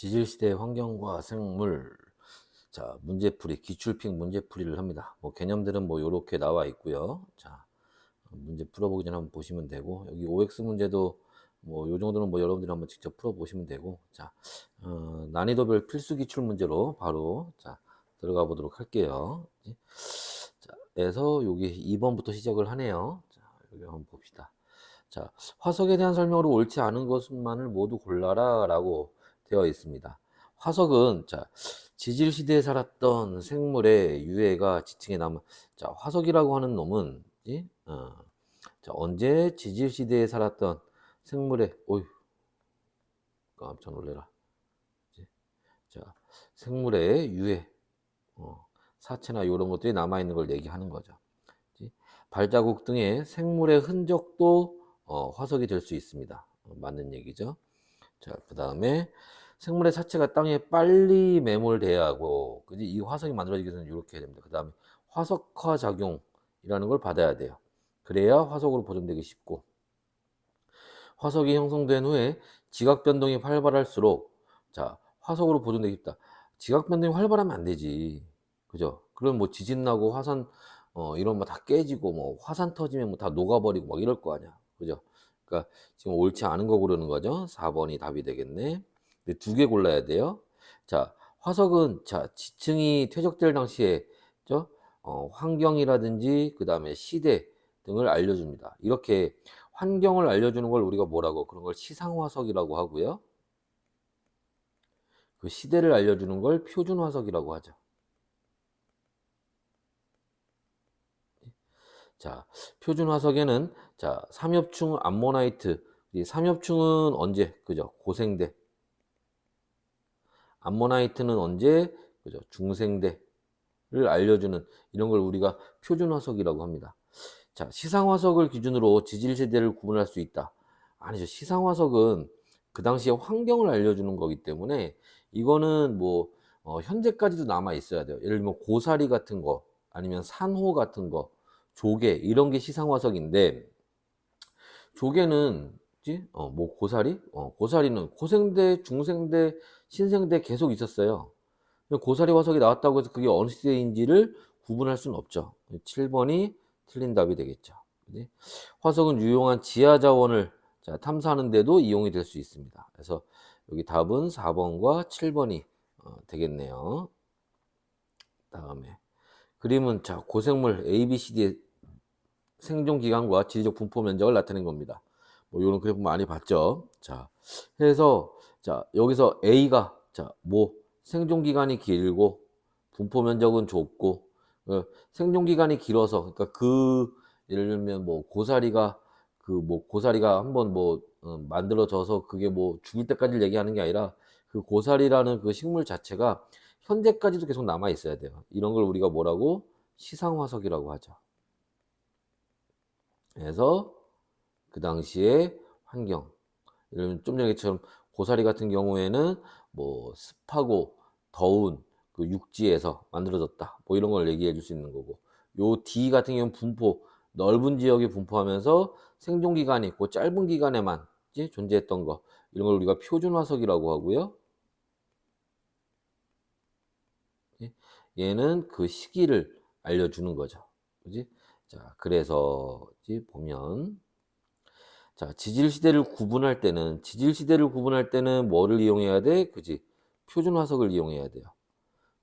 지질시대의 환경과 생물. 자, 문제풀이, 기출픽 문제풀이를 합니다. 뭐 개념들은 뭐 요렇게 나와 있고요. 자, 문제 풀어보기 전에 한번 보시면 되고, 여기 OX 문제도 뭐 요 정도는 뭐 여러분들이 한번 직접 풀어보시면 되고, 자, 난이도별 필수 기출 문제로 바로 자 들어가 보도록 할게요. 자, 그래서 여기 2번부터 시작을 하네요. 자, 여기 한번 봅시다. 자, 화석에 대한 설명으로 옳지 않은 것만을 모두 골라라 라고 되어 있습니다. 화석은 자, 지질 시대에 살았던 생물의 유해가 지층에 남은, 자, 화석이라고 하는 놈은 자, 언제 지질 시대에 살았던 생물의, 어휴, 깜짝 놀래라. 자, 생물의 유해, 사체나 이런 것들이 남아 있는 걸 얘기하는 거죠. 발자국 등의 생물의 흔적도 화석이 될 수 있습니다. 맞는 얘기죠. 자, 그 다음에 생물의 사체가 땅에 빨리 매몰돼야 하고, 그지? 이 화석이 만들어지기 위해서는 이렇게 해야 됩니다. 그 다음에 화석화 작용이라는 걸 받아야 돼요. 그래야 화석으로 보존되기 쉽고, 화석이 형성된 후에 지각 변동이 활발할수록, 자, 화석으로 보존되기 쉽다. 지각 변동이 활발하면 안 되지. 그죠? 그럼 뭐 지진 나고 화산, 이런 거 다 깨지고, 뭐 화산 터지면 뭐 다 녹아버리고 막 이럴 거 아니야. 그죠? 그러니까 지금 옳지 않은 거 고르는 거죠. 4번이 답이 되겠네. 근데 두 개 골라야 돼요. 자, 화석은 자, 지층이 퇴적될 당시에 환경이라든지 그 다음에 시대 등을 알려줍니다. 이렇게 환경을 알려주는 걸 우리가 뭐라고? 그런 걸 시상화석이라고 하고요. 그 시대를 알려주는 걸 표준화석이라고 하죠. 자, 표준화석에는 자, 삼엽충 암모나이트. 이 삼엽충은 언제? 그죠? 고생대. 암모나이트는 언제? 그죠? 중생대를 알려주는 이런 걸 우리가 표준화석이라고 합니다. 자, 시상화석을 기준으로 지질세대를 구분할 수 있다. 아니죠. 시상화석은 그 당시에 환경을 알려주는 거기 때문에 이거는 뭐 현재까지도 남아 있어야 돼요. 예를 들면 고사리 같은 거, 아니면 산호 같은 거, 조개 이런 게 시상화석인데, 조개는 뭐 고사리? 고사리는 고생대, 중생대, 신생대 계속 있었어요. 고사리 화석이 나왔다고 해서 그게 어느 시대인지를 구분할 수는 없죠. 7번이 틀린 답이 되겠죠. 화석은 유용한 지하 자원을 탐사하는 데도 이용이 될 수 있습니다. 그래서 여기 답은 4번과 7번이 되겠네요. 다음에 그림은 자, 고생물 ABCD의 생존 기간과 지리적 분포 면적을 나타낸 겁니다. 뭐 이런 그래프 많이 봤죠. 자, 해서 자, 여기서 A가 뭐 생존 기간이 길고 분포 면적은 좁고, 생존 기간이 길어서, 그러니까 예를 들면 뭐 고사리가 고사리가 한번 만들어져서 그게 뭐 죽을 때까지 얘기하는 게 아니라, 그 고사리라는 그 식물 자체가 현재까지도 계속 남아 있어야 돼요. 이런 걸 우리가 뭐라고? 시상화석이라고 하죠. 그래서 그 당시에 환경, 예를 들면 좀 전에처럼 고사리 같은 경우에는 뭐 습하고 더운 그 육지에서 만들어졌다, 뭐 이런 걸 얘기해 줄 수 있는 거고, 요 D 같은 경우는 분포, 넓은 지역에 분포하면서 생존 기간이 그 짧은 기간에만 존재했던 거, 이런 걸 우리가 표준화석이라고 하고요. 얘는 그 시기를 알려주는 거죠. 그지? 자, 그래서 보면, 자, 지질시대를 구분할 때는 뭐를 이용해야 돼? 그지? 표준화석을 이용해야 돼요.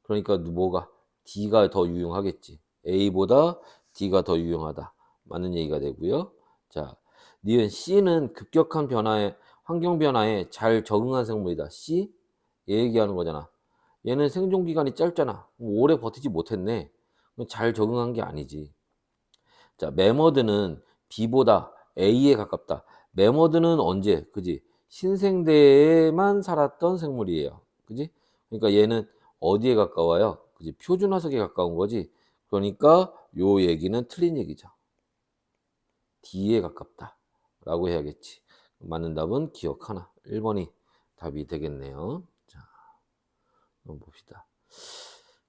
그러니까 뭐가? D가 더 유용하겠지. A보다 D가 더 유용하다. 맞는 얘기가 되고요. 자, 니은 C는 급격한 변화에, 환경 변화에 잘 적응한 생물이다. C? 얘 얘기하는 거잖아. 얘는 생존 기간이 짧잖아. 오래 버티지 못했네. 잘 적응한 게 아니지. 자, 매머드는 B보다 A에 가깝다. 매머드는 언제? 그지? 신생대에만 살았던 생물이에요. 그지? 그러니까 얘는 어디에 가까워요? 그지? 표준화석에 가까운 거지. 그러니까 요 얘기는 틀린 얘기죠. D에 가깝다 라고 해야겠지. 맞는 답은 기억 하나. 1번이 답이 되겠네요. 자, 한번 봅시다.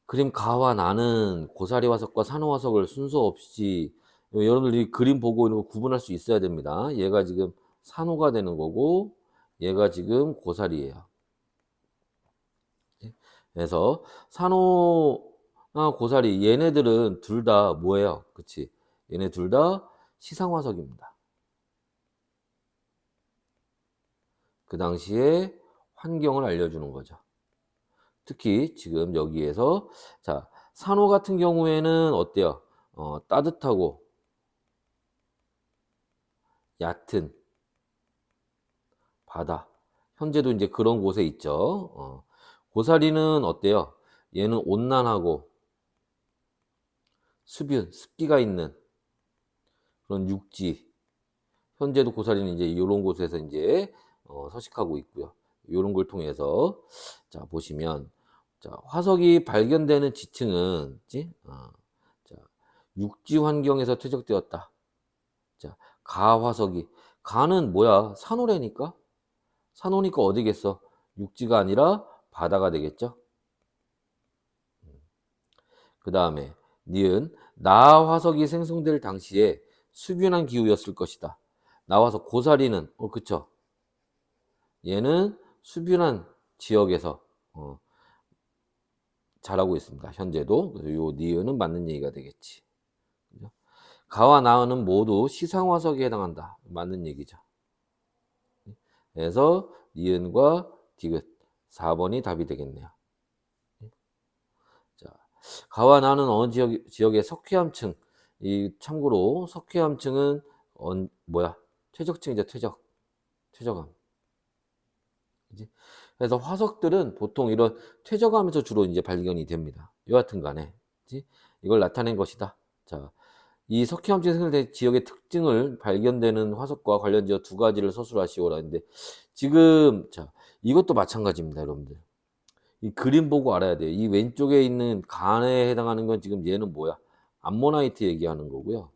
그림 가와 나는 고사리 화석과 산호 화석을 순서 없이, 여러분들이 그림 보고 이런 거 구분할 수 있어야 됩니다. 얘가 지금 산호가 되는 거고, 얘가 지금 고사리예요. 그래서 산호나 고사리 얘네들은 둘 다 뭐예요? 그치? 얘네 둘 다 시상화석입니다. 그 당시에 환경을 알려주는 거죠. 특히 지금 여기에서 자 산호 같은 경우에는 어때요? 따뜻하고 얕은 바다. 현재도 이제 그런 곳에 있죠. 고사리는 어때요? 얘는 온난하고 습기가 있는 그런 육지. 현재도 고사리는 이제 이런 곳에서 이제 서식하고 있고요. 이런 걸 통해서 자 보시면 자 화석이 발견되는 지층은 자 육지 환경에서 퇴적되었다. 자 가화석이 가는 뭐야? 산호래니까 산호니까 어디겠어? 육지가 아니라 바다가 되겠죠. 그 다음에 니은 나화석이 생성될 당시에 수균한 기후였을 것이다. 나화석 고사리는 그쵸? 얘는 수균한 지역에서 자라고 있습니다. 현재도. 그래서 요 니은은 맞는 얘기가 되겠지. 그죠? 가와 나은은 모두 시상화석에 해당한다. 맞는 얘기죠. 그래서 니은과 디귿 4번이 답이 되겠네요. 자, 가와 나는 어느 지역의 석회암층. 이 참고로 석회암층은 뭐야? 퇴적층이죠. 퇴적암. 그지? 그래서 화석들은 보통 이런 퇴적암에서 주로 이제 발견이 됩니다. 여하튼 간에 그지? 이걸 나타낸 것이다. 자, 이 석회암층 생성된 지역의 특징을 발견되는 화석과 관련 지어 두 가지를 서술하시오라 했는데 지금 자 이것도 마찬가지입니다, 여러분들. 이 그림 보고 알아야 돼요. 이 왼쪽에 있는 간에 해당하는 건 지금 얘는 뭐야? 암모나이트 얘기하는 거고요.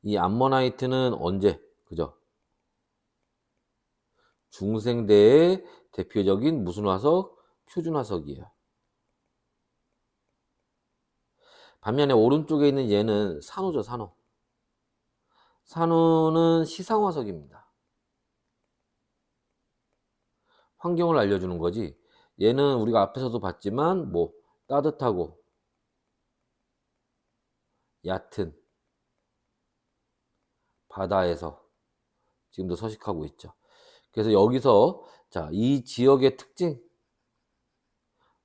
이 암모나이트는 언제? 그죠? 중생대의 대표적인 무슨 화석? 표준화석이에요. 반면에 오른쪽에 있는 얘는 산호죠, 산호. 산호는 시상화석입니다. 환경을 알려주는 거지. 얘는 우리가 앞에서도 봤지만 뭐 따뜻하고 얕은 바다에서 지금도 서식하고 있죠. 그래서 여기서 자, 이 지역의 특징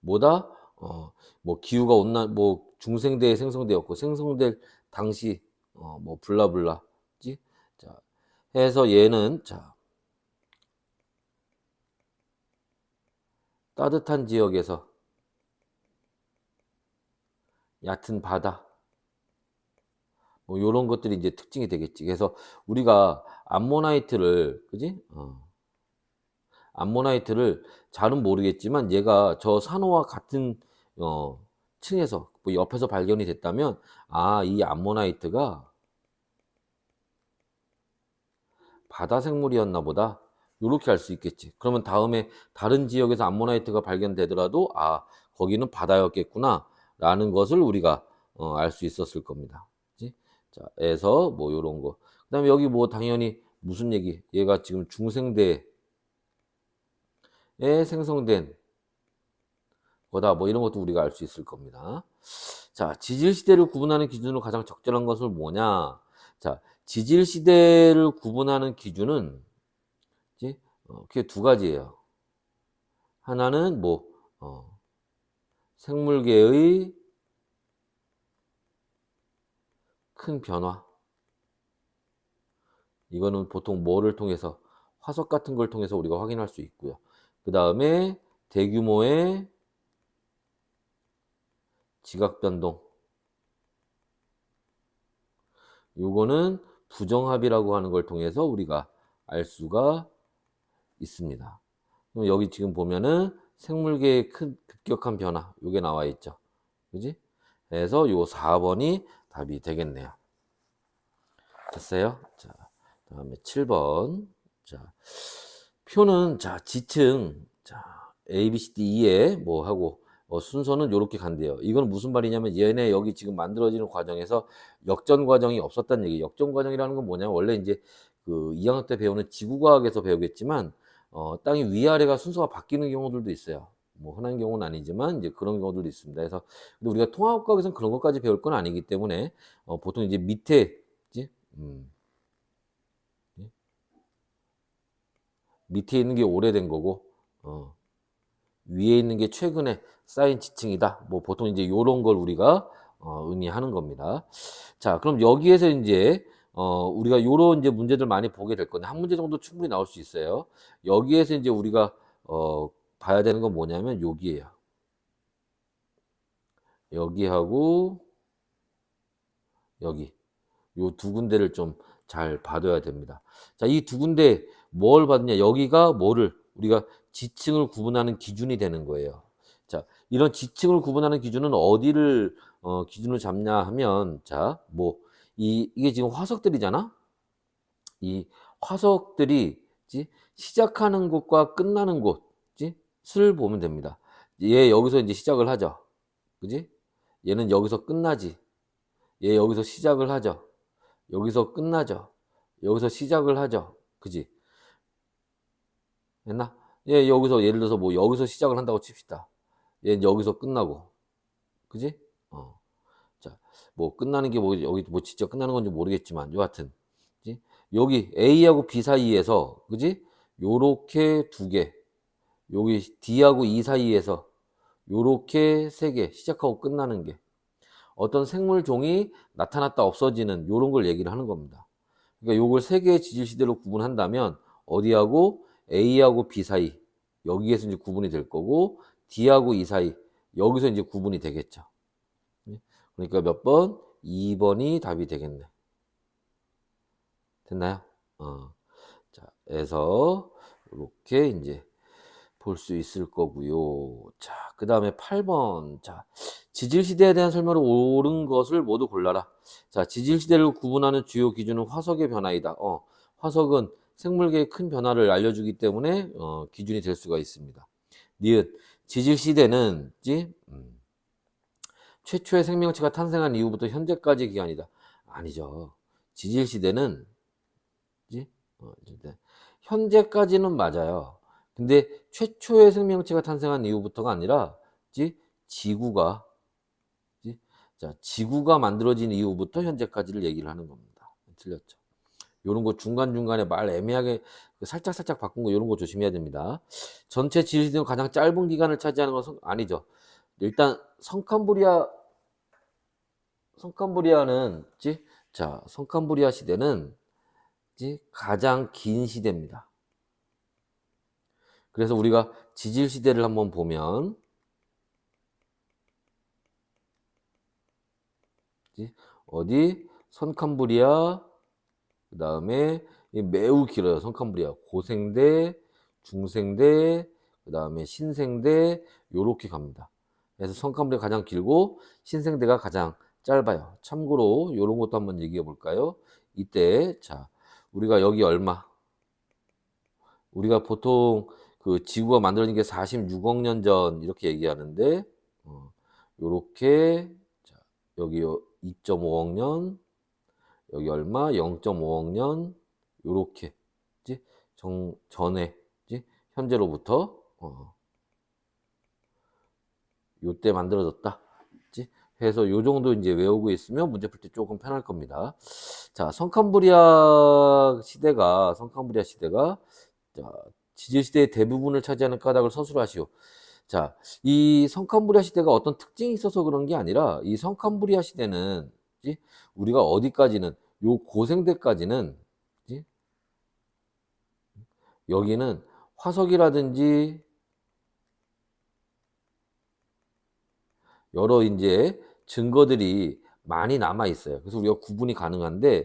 뭐다? 뭐 기후가 온난 뭐 중생대에 생성되었고 생성될 당시 뭐 블라블라지. 자, 해서 얘는 자 따뜻한 지역에서 얕은 바다 뭐 요런 것들이 이제 특징이 되겠지. 그래서 우리가 암모나이트를 그지? 암모나이트를 잘은 모르겠지만 얘가 저 산호와 같은 층에서 뭐 옆에서 발견이 됐다면 이 암모나이트가 바다 생물이었나 보다. 요렇게 알 수 있겠지. 그러면 다음에 다른 지역에서 암모나이트가 발견되더라도 거기는 바다였겠구나 라는 것을 우리가 알 수 있었을 겁니다. 그치? 자, 에서 뭐 요런 거. 그다음에 여기 뭐 당연히 무슨 얘기? 얘가 지금 중생대에 생성된 거다. 뭐 이런 것도 우리가 알 수 있을 겁니다. 자, 지질 시대를 구분하는 기준으로 가장 적절한 것은 뭐냐? 자, 지질 시대를 구분하는 기준은 그게 두 가지예요. 하나는 뭐 생물계의 큰 변화. 이거는 보통 뭐를 통해서 화석 같은 걸 통해서 우리가 확인할 수 있고요. 그 다음에 대규모의 지각 변동. 요거는 부정합이라고 하는 걸 통해서 우리가 알 수가 있습니다. 그럼 여기 지금 보면은 생물계의 큰 급격한 변화 요게 나와 있죠. 그지? 그래서 요 4번이 답이 되겠네요. 됐어요? 자, 다음에 7번. 자, 표는 자, 지층 자, A, B, C, D, E에 뭐 하고 순서는 요렇게 간대요. 이건 무슨 말이냐면 얘네 여기 지금 만들어지는 과정에서 역전 과정이 없었다는 얘기. 역전 과정이라는 건 뭐냐면 원래 이제 그 2학년 때 배우는 지구과학에서 배우겠지만 땅이 위아래가 순서가 바뀌는 경우들도 있어요. 뭐 흔한 경우는 아니지만 이제 그런 경우들도 있습니다. 그래서 근데 우리가 통합과학에서는 그런 것까지 배울 건 아니기 때문에 보통 이제 밑에 지 예 밑에 있는 게 오래된 거고 어 위에 있는 게 최근에 쌓인 지층이다. 뭐 보통 이제 요런 걸 우리가 의미하는 겁니다. 자, 그럼 여기에서 인제 우리가 요런 인제 문제들 많이 보게 될 건데 한 문제 정도 충분히 나올 수 있어요. 여기에서 인제 우리가 어 봐야 되는 건 뭐냐면 여기에요. 여기하고 여기. 요 두 군데를 좀 잘 봐둬야 됩니다. 자, 이 두 군데 뭘 봤냐 여기가 뭐를 우리가 지층을 구분하는 기준이 되는 거예요. 자, 이런 지층을 구분하는 기준은 어디를 기준으로 잡냐 하면 자 뭐 이게 지금 화석들이잖아. 이 화석들이 지 시작하는 곳과 끝나는 곳 지 를 보면 됩니다. 얘 여기서 인제 시작을 하죠. 그지? 얘는 여기서 끝나지. 얘 여기서 시작을 하죠. 여기서 끝나죠. 여기서 시작을 하죠. 그지? 됐나? 얘 여기서 예를 들어서 뭐 여기서 시작을 한다고 칩시다. 얘는 여기서 끝나고. 그지? 어. 자, 뭐 끝나는 게 뭐 여기 뭐 진짜 끝나는 건지 모르겠지만 여하튼 그지? 여기 A하고 B 사이에서 그지? 요렇게 두 개. 여기 D하고 E 사이에서 요렇게 세 개. 시작하고 끝나는 게. 어떤 생물 종이 나타났다 없어지는 요런 걸 얘기를 하는 겁니다. 그러니까 요걸 세 개의 지질 시대로 구분한다면 어디하고 A하고 B 사이 여기에서 이제 구분이 될 거고 D하고 E 사이 여기서 이제 구분이 되겠죠. 그러니까 몇 번? 2번이 답이 되겠네. 됐나요? 자, 그래서 이렇게 이제 볼 수 있을 거고요. 자, 그다음에 8번. 자, 지질 시대에 대한 설명을 옳은 것을 모두 골라라. 자, 지질 시대를 구분하는 주요 기준은 화석의 변화이다. 화석은 생물계의 큰 변화를 알려주기 때문에 기준이 될 수가 있습니다. 니은 지질 시대는 최초의 생명체가 탄생한 이후부터 현재까지 기간이다. 아니죠. 지질 시대는 현재까지는 맞아요. 근데 최초의 생명체가 탄생한 이후부터가 아니라 지구가 자, 지구가 만들어진 이후부터 현재까지를 얘기를 하는 겁니다. 틀렸죠. 요런 거 중간중간에 말 애매하게 살짝살짝 바꾼 거 요런 거 조심해야 됩니다. 전체 지질 시대는 가장 짧은 기간을 차지하는 것은 아니죠. 일단 성캄브리아는 자, 성캄브리아 시대는 가장 긴 시대입니다. 그래서 우리가 지질 시대를 한번 보면 어디 선캄브리아 그다음에 매우 길어요. 선캄브리아 고생대, 중생대, 그다음에 신생대 요렇게 갑니다. 그래서 선캄브리아 가장 길고 신생대가 가장 짧아요. 참고로 요런 것도 한번 얘기해 볼까요? 이때 자 우리가 여기 얼마 우리가 보통 그 지구가 만들어진 게 46억 년 전 이렇게 얘기하는데 요렇게 자 여기 2.5억 년 여기 얼마 0.5억 년 요렇게 지 전에 현재로부터 요때 만들어졌다. 해서 요 정도 이제 외우고 있으면 문제 풀 때 조금 편할 겁니다. 자, 성캄브리아 시대가 자, 지질 시대의 대부분을 차지하는 까닭을 서술하시오. 자, 이 성캄브리아 시대가 어떤 특징이 있어서 그런 게 아니라 이 성캄브리아 시대는 우리가 어디까지는 요 고생대까지는 여기는 화석이라든지 여러 이제 증거들이 많이 남아 있어요. 그래서 우리가 구분이 가능한데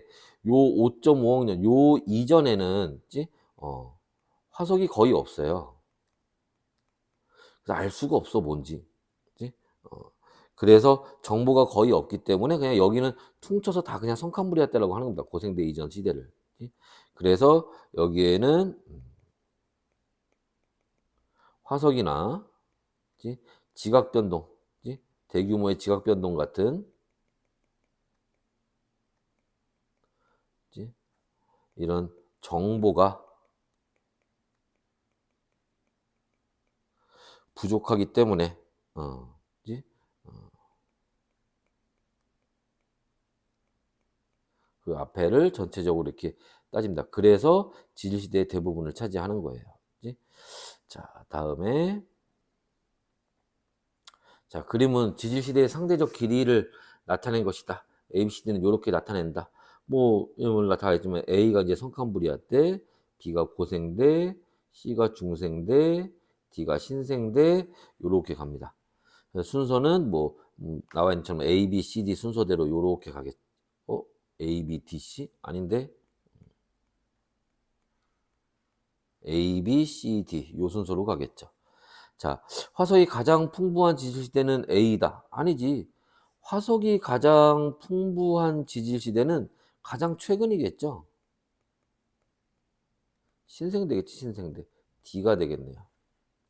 요 5.5억 년, 요 이전에는 화석이 거의 없어요. 그래서 알 수가 없어 뭔지. 어, 그래서 정보가 거의 없기 때문에 그냥 여기는 퉁쳐서 다 그냥 성캄브리아 때라고 하는 겁니다. 고생대 이전 시대를. 그래서 여기에는 화석이나 지각 변동, 대규모의 지각 변동 같은 이런 정보가 부족하기 때문에 그지? 그 앞에를 전체적으로 이렇게 따집니다. 그래서 지질시대의 대부분을 차지하는 거예요. 그지? 자, 다음에 자, 그림은 지질시대의 상대적 길이를 나타낸 것이다. ABCD는 이렇게 나타낸다. 뭐 이런 다 알지만 A가 이제 성칸부리아 때, B가 고생대, C가 중생대, D가 신생대 요렇게 갑니다. 순서는 뭐 나와 있는 것처럼 A, B, C, D 순서대로 요렇게 가겠죠. A, B, D, C? 아닌데? A, B, C, D 요 순서로 가겠죠. 자, 화석이 가장 풍부한 지질시대는 A다. 아니지. 화석이 가장 풍부한 지질시대는 가장 최근이겠죠. 신생대겠지, 신생대. D가 되겠네요.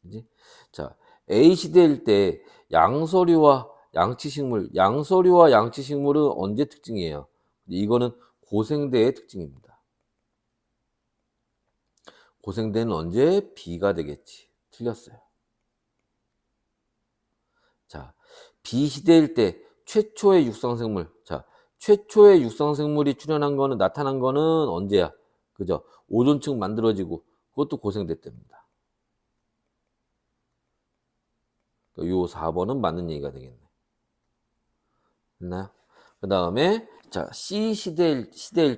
그지? 자, A시대일 때 양서류와 양치식물은 언제 특징이에요? 이거는 고생대의 특징입니다. 고생대는 언제? B가 되겠지. 틀렸어요. 자, B시대일 때 최초의 육상생물. 자, 최초의 육상생물이 나타난 거는 언제야? 그죠? 오존층 만들어지고, 그것도 고생대 때입니다. 요 4번은 맞는 얘기가 되겠네. 됐나요? 그 다음에, 자, C시대일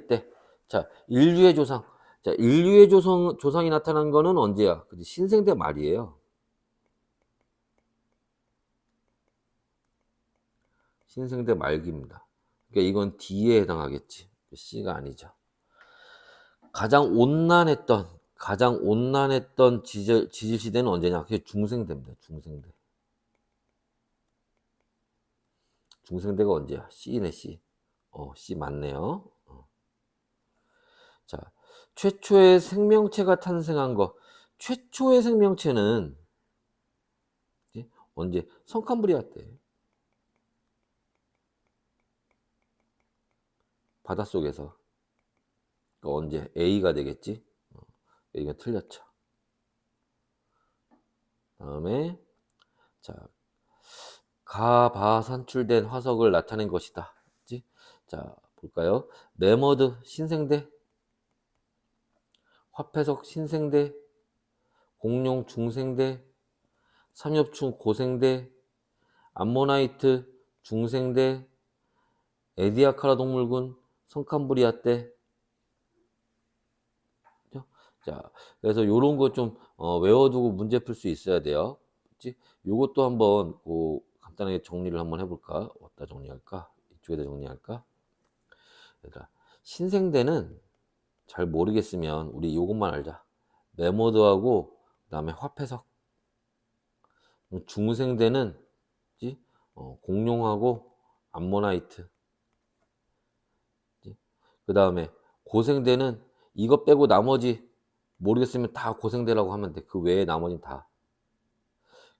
때, 자, 인류의 조상. 자, 인류의 조상이 나타난 거는 언제야? 그지? 신생대 말이에요. 신생대 말기입니다. 그러니까 이건 D에 해당하겠지. C가 아니죠. 가장 온난했던 지질시대는 언제냐? 그게 중생대입니다. 중생대가 언제야? C네, C. C 맞네요. 자, 최초의 생명체가 탄생한 거. 최초의 생명체는 언제? 성칸브리아 때. 바닷속에서. 그러니까 언제? A가 되겠지? A가 틀렸죠. 다음에, 자, 가바 산출된 화석을 나타낸 것이다. 그치? 자, 볼까요? 매머드 신생대, 화폐석 신생대, 공룡 중생대, 삼엽충 고생대, 암모나이트 중생대, 에디아카라 동물군 성칸브리아 때. 자, 그래서 요런 거 좀 외워두고 문제 풀 수 있어야 돼요. 그치? 요것도 한번 간단하게 정리를 한번 해볼까? 어디다 정리할까? 이쪽에다 정리할까? 그러니까 신생대는 잘 모르겠으면 우리 요것만 알자. 메모드하고 그다음에 화폐석. 중생대는 공룡하고 암모나이트. 그 다음에 고생대는 이거 빼고 나머지 모르겠으면 다 고생대라고 하면 돼. 그 외에 나머지는 다.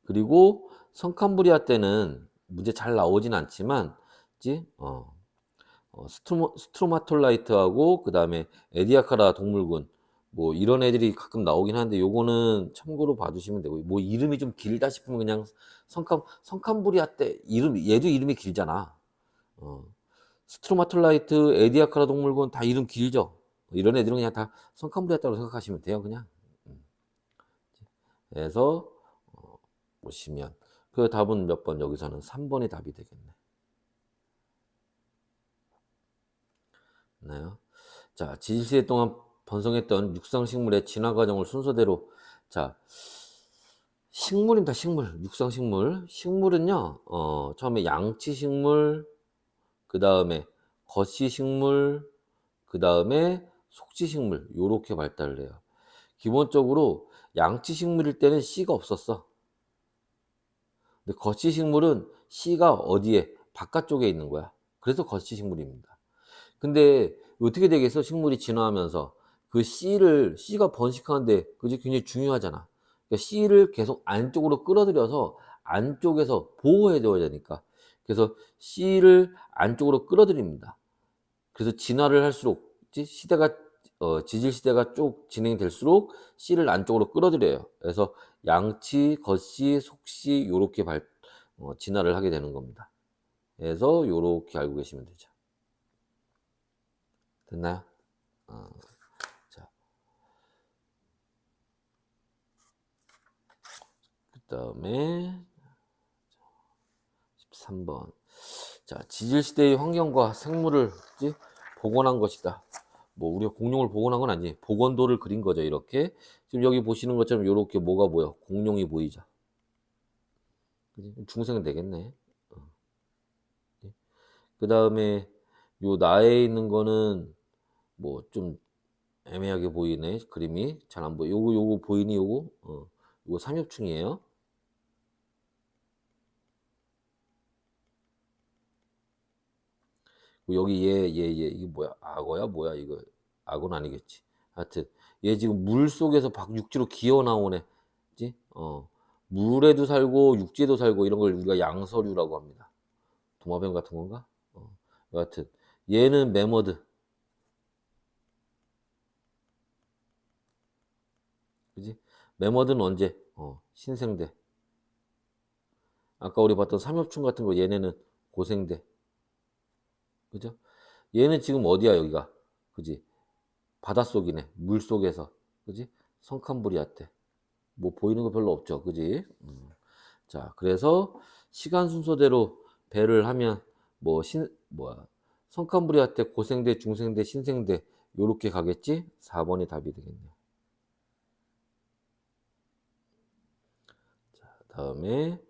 그리고 성칸브리아 때는 문제 잘 나오진 않지만 스트로마톨라이트하고 그 다음에 에디아카라 동물군 뭐 이런 애들이 가끔 나오긴 하는데 요거는 참고로 봐주시면 되고, 뭐 이름이 좀 길다 싶으면 그냥 성칸브리아 때 얘도 이름이 길잖아. 스트로마톨라이트, 에디아카라 동물군 다 이름 길죠. 이런 애들은 그냥 다 성칸브리아 때라고 생각하시면 돼요, 그냥. 그래서 보시면 그 답은 몇 번? 여기서는 3번이 답이 되겠네. 나요? 자, 지질시대 동안 번성했던 육상식물의 진화 과정을 순서대로. 자, 식물입니다. 육상식물. 식물은요, 처음에 양치식물, 그 다음에 거시식물, 그 다음에 속지식물, 요렇게 발달을 해요. 기본적으로 양치식물일 때는 씨가 없었어. 근데 거시식물은 씨가 어디에? 바깥쪽에 있는 거야. 그래서 거시식물입니다. 근데 어떻게 되겠어? 식물이 진화하면서 그 씨가 번식하는데 그게 굉장히 중요하잖아. 그러니까 씨를 계속 안쪽으로 끌어들여서 안쪽에서 보호해 줘야 되니까. 그래서 씨를 안쪽으로 끌어들입니다. 그래서 진화를 할수록 시대가 지질 시대가 쭉 진행될수록 씨를 안쪽으로 끌어들여요. 그래서 양치, 겉씨, 속씨 요렇게 진화를 하게 되는 겁니다. 그래서 요렇게 알고 계시면 되죠. 됐나요? 어, 자, 그다음에 13번. 자, 지질 시대의 환경과 생물을 복원한 것이다. 뭐 우리가 공룡을 복원한 건 아니지. 복원도를 그린 거죠. 이렇게 지금 여기 보시는 것처럼 이렇게 뭐가 보여? 공룡이 보이죠. 중생은 되겠네. 그 다음에 요 나에 있는 거는 뭐 좀 애매하게 보이네. 그림이 잘 안 보여. 요거 보이니 요거? 요거 삼엽충이에요. 여기 얘 이게 뭐야? 악어야 뭐야 이거? 악어는 아니겠지. 하여튼 얘 지금 물 속에서 육지로 기어 나오네. 그지? 물에도 살고 육지에도 살고 이런 걸 우리가 양서류라고 합니다. 도마뱀 같은 건가? 여하튼 얘는 매머드. 그지? 매머드는 언제? 신생대. 아까 우리 봤던 삼엽충 같은 거 얘네는 고생대. 그죠? 얘는 지금 어디야 여기가? 그지? 바닷속이네. 물속에서. 그지? 성캄브리아때. 뭐 보이는 거 별로 없죠. 그지? 자, 그래서 시간 순서대로 배를 하면 뭐야? 성캄브리아 때 고생대, 중생대, 신생대 요렇게 가겠지? 4번이 답이 되겠네요. 자, 다음에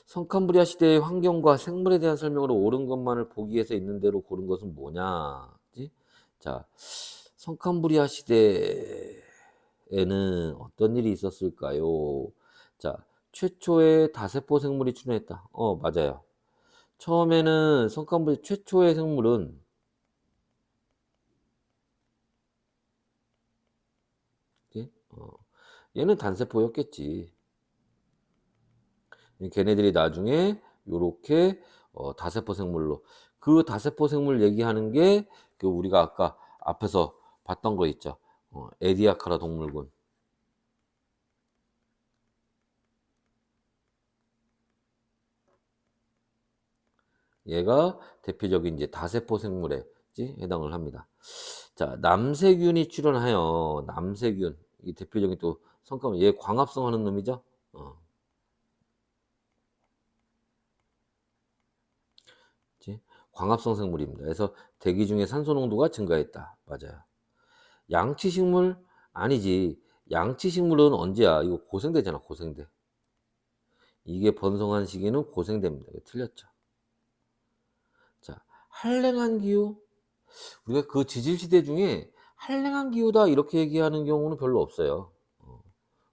성캄브리아 시대의 환경과 생물에 대한 설명으로 옳은 것만을 보기에서 있는 대로 고른 것은 뭐냐? 그치? 자, 성캄브리아 시대에는 어떤 일이 있었을까요? 자, 최초의 다세포 생물이 출현했다. 맞아요. 처음에는 성캄브리아 최초의 생물은 얘는 단세포였겠지. 걔네들이 나중에 요렇게 다세포 생물로 그 다세포 생물 얘기하는 게 그 우리가 아까 앞에서 봤던 거 있죠. 에디아카라 동물군. 얘가 대표적인 이제 다세포 생물에 해당을 합니다. 자, 남세균이 출현하여 남세균 이 대표적인 또 성과는 얘 광합성 하는 놈이죠. 광합성 생물입니다. 그래서 대기 중에 산소 농도가 증가했다. 맞아요. 양치식물 아니지. 양치식물은 언제야? 이거 고생대잖아. 고생대. 이게 번성한 시기는 고생대입니다. 틀렸죠. 자, 한랭한 기후. 우리가 그 지질시대 중에 한랭한 기후다 이렇게 얘기하는 경우는 별로 없어요.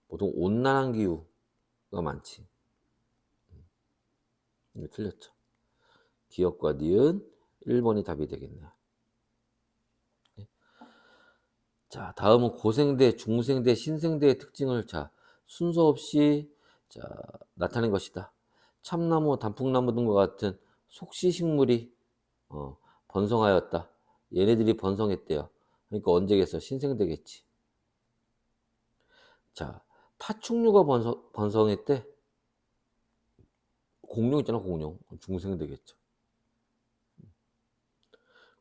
보통 온난한 기후가 많지. 이거 틀렸죠. 기역과 니은 1번이 답이 되겠네요. 자, 다음은 고생대, 중생대, 신생대의 특징을 순서 없이 나타낸 것이다. 참나무, 단풍나무 등과 같은 속시식물이 번성하였다. 얘네들이 번성했대요. 그러니까 언제겠어? 신생대겠지. 자, 파충류가 번성했대. 공룡 있잖아, 공룡. 중생대겠죠.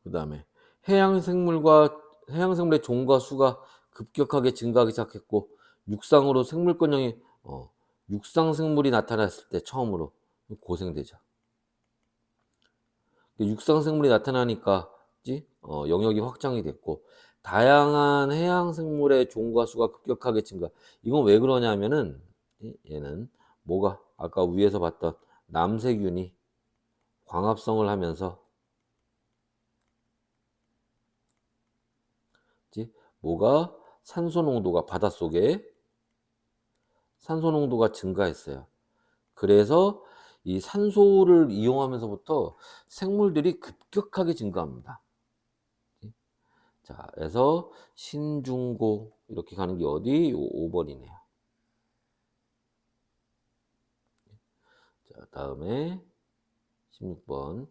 그 다음에 해양생물의 종과 수가 급격하게 증가하기 시작했고 육상으로 생물권형이 육상생물이 나타났을 때 처음으로 고생되죠. 육상생물이 나타나니까 영역이 확장이 됐고 다양한 해양생물의 종과 수가 급격하게 증가. 이건 왜 그러냐면은 얘는 뭐가 아까 위에서 봤던 남세균이 광합성을 하면서 뭐가 산소 농도가 바닷속에 산소 농도가 증가했어요. 그래서 이 산소를 이용하면서부터 생물들이 급격하게 증가합니다. 자, 그래서 신중고 이렇게 가는 게 어디? 5번이네요. 자, 다음에 16번.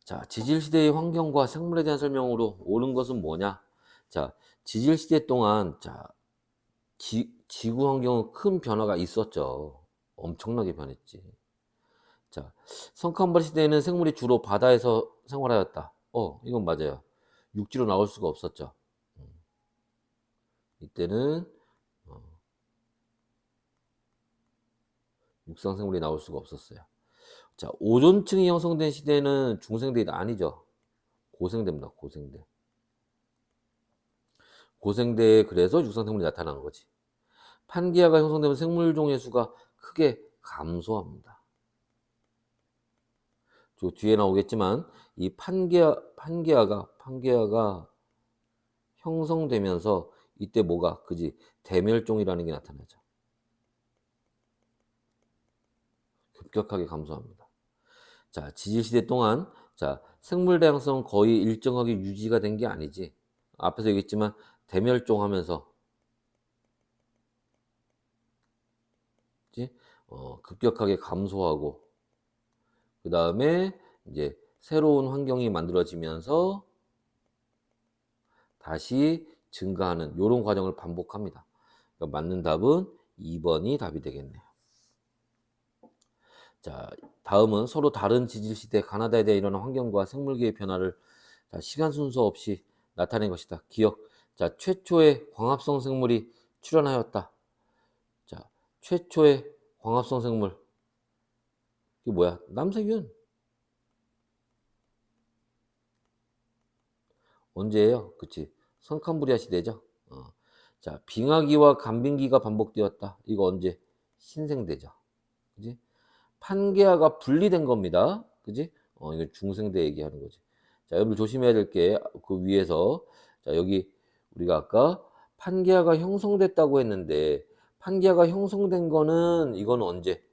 자, 지질시대의 환경과 생물에 대한 설명으로 옳은 것은 뭐냐? 자, 지질시대 동안 자 지구 환경은 큰 변화가 있었죠. 엄청나게 변했지. 자, 성칸바리 시대에는 생물이 주로 바다에서 생활하였다. 이건 맞아요. 육지로 나올 수가 없었죠. 이때는 육상 생물이 나올 수가 없었어요. 자, 오존층이 형성된 시대는 중생대다. 아니죠. 고생대입니다. 고생대. 고생대에 그래서 육상 생물이 나타난 거지. 판기아가 형성되면 생물종의 수가 크게 감소합니다. 저 뒤에 나오겠지만 이 판기아가 형성되면서 이때 뭐가 그지 대멸종이라는 게 나타나죠. 급격하게 감소합니다. 자, 지질시대 동안 자 생물 다양성 거의 일정하게 유지가 된 게 아니지. 앞에서 얘기했지만 대멸종하면서 급격하게 감소하고 그 다음에 이제 새로운 환경이 만들어지면서 다시 증가하는 이런 과정을 반복합니다. 그러니까 맞는 답은 2번이 답이 되겠네요. 자, 다음은 서로 다른 지질시대 가나다에 대해 일어난 환경과 생물계의 변화를 시간 순서 없이 나타낸 것이다. 기억. 자, 최초의 광합성 생물이 출현하였다. 자, 최초의 광합성 생물. 이게 뭐야? 남세균. 언제예요? 그치. 성칸브리아 시대죠. 자, 빙하기와 간빙기가 반복되었다. 이거 언제? 신생대죠. 그지? 판게아가 분리된 겁니다. 그지? 이거 중생대 얘기하는 거지. 자, 여러분 조심해야 될 게 그 위에서 자, 여기 우리가 아까 판게아가 형성됐다고 했는데 판게아가 형성된 거는 이건 언제?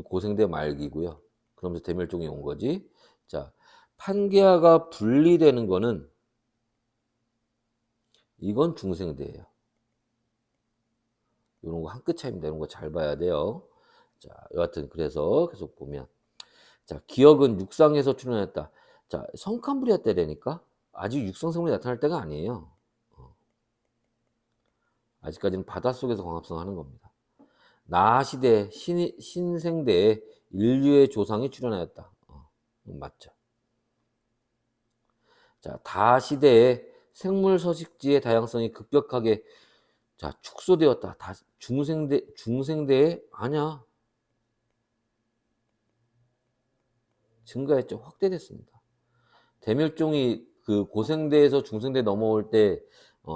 고생대 말기고요. 그러면서 대멸종이 온 거지. 자, 판게아가 분리되는 거는 이건 중생대예요. 이런 거 한 끗 차이입니다. 이런 거 잘 봐야 돼요. 자, 여하튼 그래서 계속 보면 자, 기억은 육상에서 출현했다. 자, 성칸브리아 때라니까 아직 육상 생물이 나타날 때가 아니에요. 아직까지는 바닷속에서 광합성하는 겁니다. 나시대 신생대에 인류의 조상이 출현하였다. 맞죠. 자, 다시대에 생물 서식지의 다양성이 급격하게 자, 축소되었다. 중생대에 아니야. 증가했죠. 확대됐습니다. 대멸종이 그 고생대에서 중생대 넘어올 때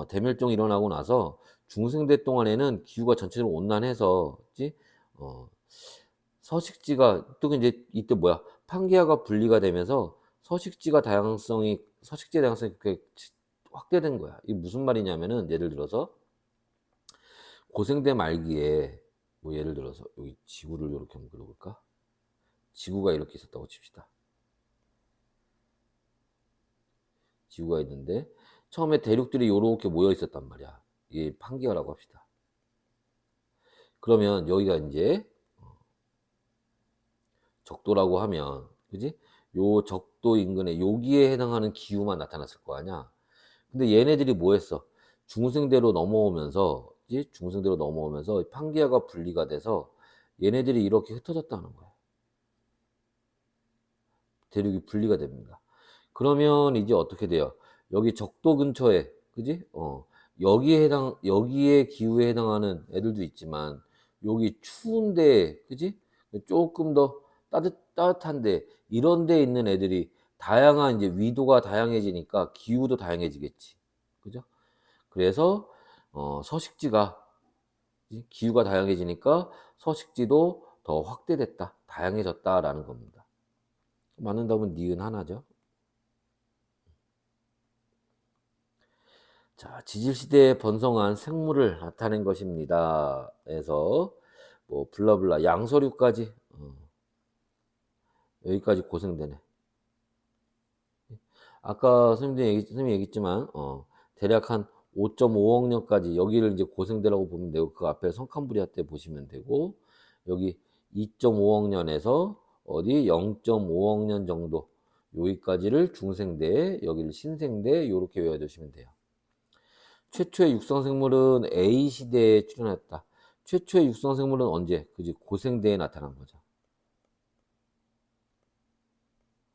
대멸종이 일어나고 나서 중생대 동안에는 기후가 전체적으로 온난해서 서식지가 또 이제 이때 뭐야 판게아가 분리가 되면서 서식지의 다양성이 그렇게 확대된 거야. 이게 무슨 말이냐면은 예를 들어서 고생대 말기에 뭐 예를 들어서 여기 지구를 이렇게 한번 그려볼까? 지구가 이렇게 있었다고 칩시다. 지구가 있는데 처음에 대륙들이 이렇게 모여 있었단 말이야. 이게 판게아라고 합시다. 그러면 여기가 이제 적도라고 하면 그지? 요 적도 인근에 여기에 해당하는 기후만 나타났을 거 아니야. 근데 얘네들이 뭐 했어? 중생대로 넘어오면서 판게아가 분리가 돼서 얘네들이 이렇게 흩어졌다는 거야. 대륙이 분리가 됩니다. 그러면 이제 어떻게 돼요? 여기 적도 근처에, 그지? 여기에 기후에 해당하는 애들도 있지만, 여기 추운데, 그지? 조금 더 따뜻한데, 이런 데 있는 애들이 다양한 이제 위도가 다양해지니까 기후도 다양해지겠지. 그죠? 그래서, 서식지가, 기후가 다양해지니까 서식지도 더 확대됐다, 다양해졌다라는 겁니다. 맞는 답은 니은 하나죠. 자, 지질시대에 번성한 생물을 나타낸 것입니다. 그래서 뭐 블라블라 양서류까지 여기까지 고생되네. 아까 선생님이 얘기했지만 대략 한 5.5억 년까지 여기를 이제 고생대라고 보면 되고 그 앞에 성칸브리아 때 보시면 되고 여기 2.5억 년에서 어디 0.5억 년 정도 여기까지를 중생대, 여기를 신생대 요렇게 외워두시면 돼요. 최초의 육성생물은 A시대에 출현했다. 최초의 육성생물은 언제? 그지? 고생대에 나타난 거죠.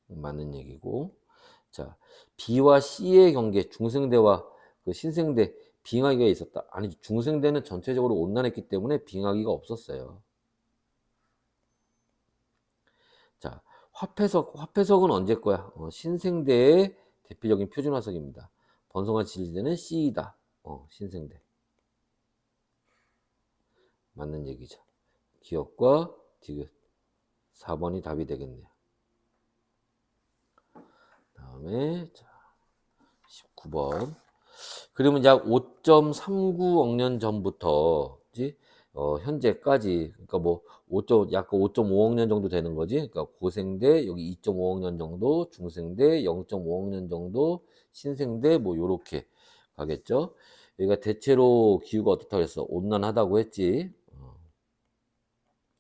맞는 얘기고. 자, B와 C의 경계, 중생대와 그 신생대, 빙하기가 있었다. 아니, 중생대는 전체적으로 온난했기 때문에 빙하기가 없었어요. 자, 화폐석은 언제 거야? 신생대의 대표적인 표준화석입니다. 번성한 지질대는 C이다. 신생대. 맞는 얘기죠. 기억과 디귿. 4번이 답이 되겠네요. 다음에 자, 19번. 그러면 약 5.39억 년 전부터 현재까지, 그러니까 뭐 약간 5.5억 년 정도 되는 거지. 그러니까 고생대 여기 2.5억 년 정도, 중생대 0.5억 년 정도, 신생대 뭐 요렇게 가겠죠. 여기가 대체로 기후가 어떻다고 했어? 온난하다고 했지.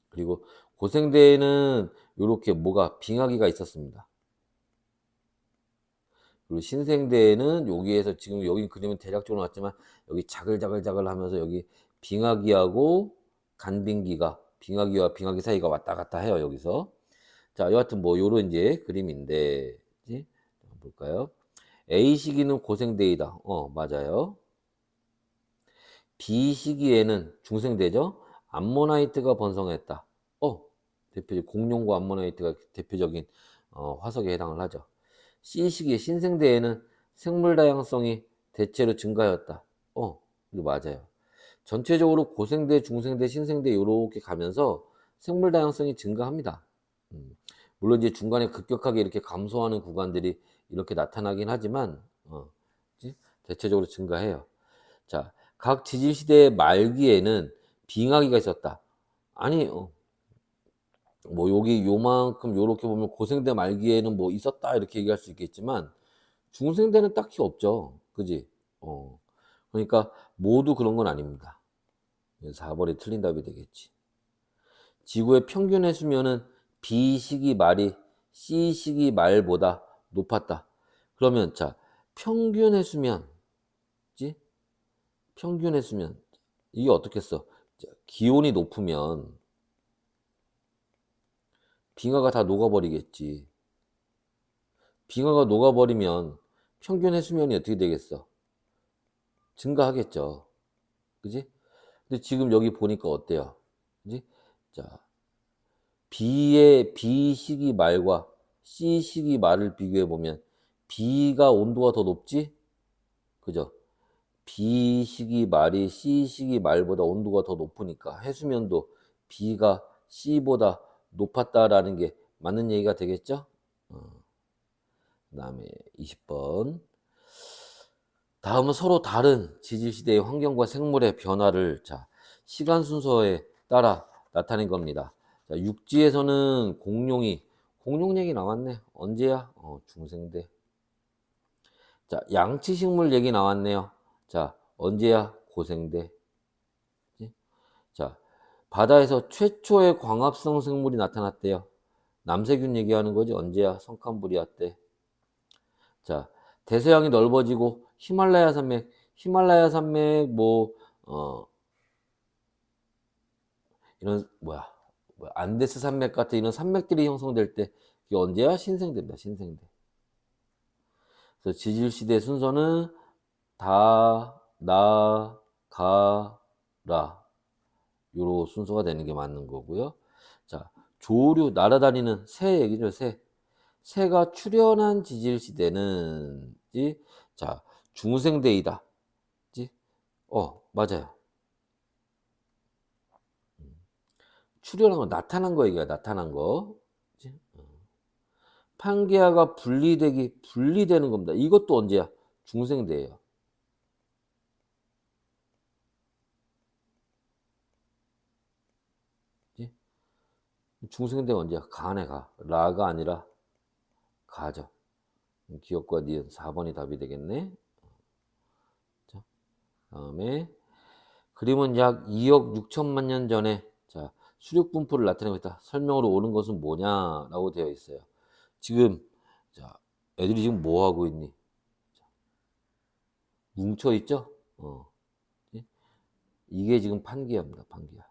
그리고 고생대에는 요렇게 뭐가 빙하기가 있었습니다. 그리고 신생대에는 여기에서 지금 여기 그림은 대략적으로 나왔지만 여기 자글자글 하면서 여기 빙하기하고 간빙기가 빙하기와 빙하기 사이가 왔다 갔다 해요. 여기서. 자, 여하튼 뭐 요런 이제 그림인데, 그치? 볼까요? A 시기는 고생대이다. 맞아요. B 시기에는 중생대죠. 암모나이트가 번성했다. 대표적 공룡과 암모나이트가 대표적인 화석에 해당을 하죠. C 시기의 신생대에는 생물 다양성이 대체로 증가하였다. 이거 맞아요. 전체적으로 고생대, 중생대, 신생대 이렇게 가면서 생물 다양성이 증가합니다. 물론 이제 중간에 급격하게 이렇게 감소하는 구간들이 이렇게 나타나긴 하지만 대체적으로 증가해요. 자, 각 지질 시대의 말기에는 빙하기가 있었다. 아니, 뭐 여기 요만큼 요렇게 보면 고생대 말기에는 뭐 있었다 이렇게 얘기할 수 있겠지만 중생대는 딱히 없죠. 그지? 그러니까 모두 그런 건 아닙니다. 4번이 틀린 답이 되겠지. 지구의 평균 해수면은 B 시기 말이 C 시기 말보다 높았다. 그러면 자, 평균 해수면, 지? 평균 해수면 이게 어떻겠어? 기온이 높으면 빙하가 다 녹아버리겠지. 빙하가 녹아버리면 평균 해수면이 어떻게 되겠어? 증가하겠죠. 그지? 근데 지금 여기 보니까 어때요? 그지? 자, B 시기 말과 C 시기 말을 비교해 보면 B가 온도가 더 높지? 그죠? B 시기 말이 C 시기 말보다 온도가 더 높으니까 해수면도 B가 C보다 높았다라는 게 맞는 얘기가 되겠죠? 그 다음에 20번. 다음은 서로 다른 지질시대의 환경과 생물의 변화를 시간 순서에 따라 나타낸 겁니다. 자, 육지에서는 공룡 얘기 나왔네. 언제야? 중생대. 자, 양치식물 얘기 나왔네요. 자, 언제야? 고생대. 자, 바다에서 최초의 광합성 생물이 나타났대요. 남세균 얘기하는 거지. 언제야? 성캄브리아 때. 자, 대서양이 넓어지고 히말라야 산맥 이런 안데스 산맥 같은 이런 산맥들이 형성될 때 그게 언제야? 신생대입니다. 신생대. 그래서 지질 시대 순서는 다, 나, 가, 라 요로 순서가 되는 게 맞는 거고요. 자, 조류 날아다니는 새 얘기죠. 새가 출현한 지질 시대는 중생대이다. 맞아요. 출현한 거 나타난 거 얘기야. 나타난 거. 판게아가 분리되는 겁니다. 이것도 언제야? 중생대예요. 중생대 언제야? 가네 가. 라가 아니라 가죠. 기억과 니은 4번이 답이 되겠네. 자, 다음에 그림은 약 2억 6천만 년 전에 수륙 분포를 나타내고 있다. 설명으로 옳은 것은 뭐냐라고 되어 있어요. 지금 자, 애들이 지금 뭐 하고 있니? 뭉쳐 있죠? 이게 지금 판기압니다. 판기압.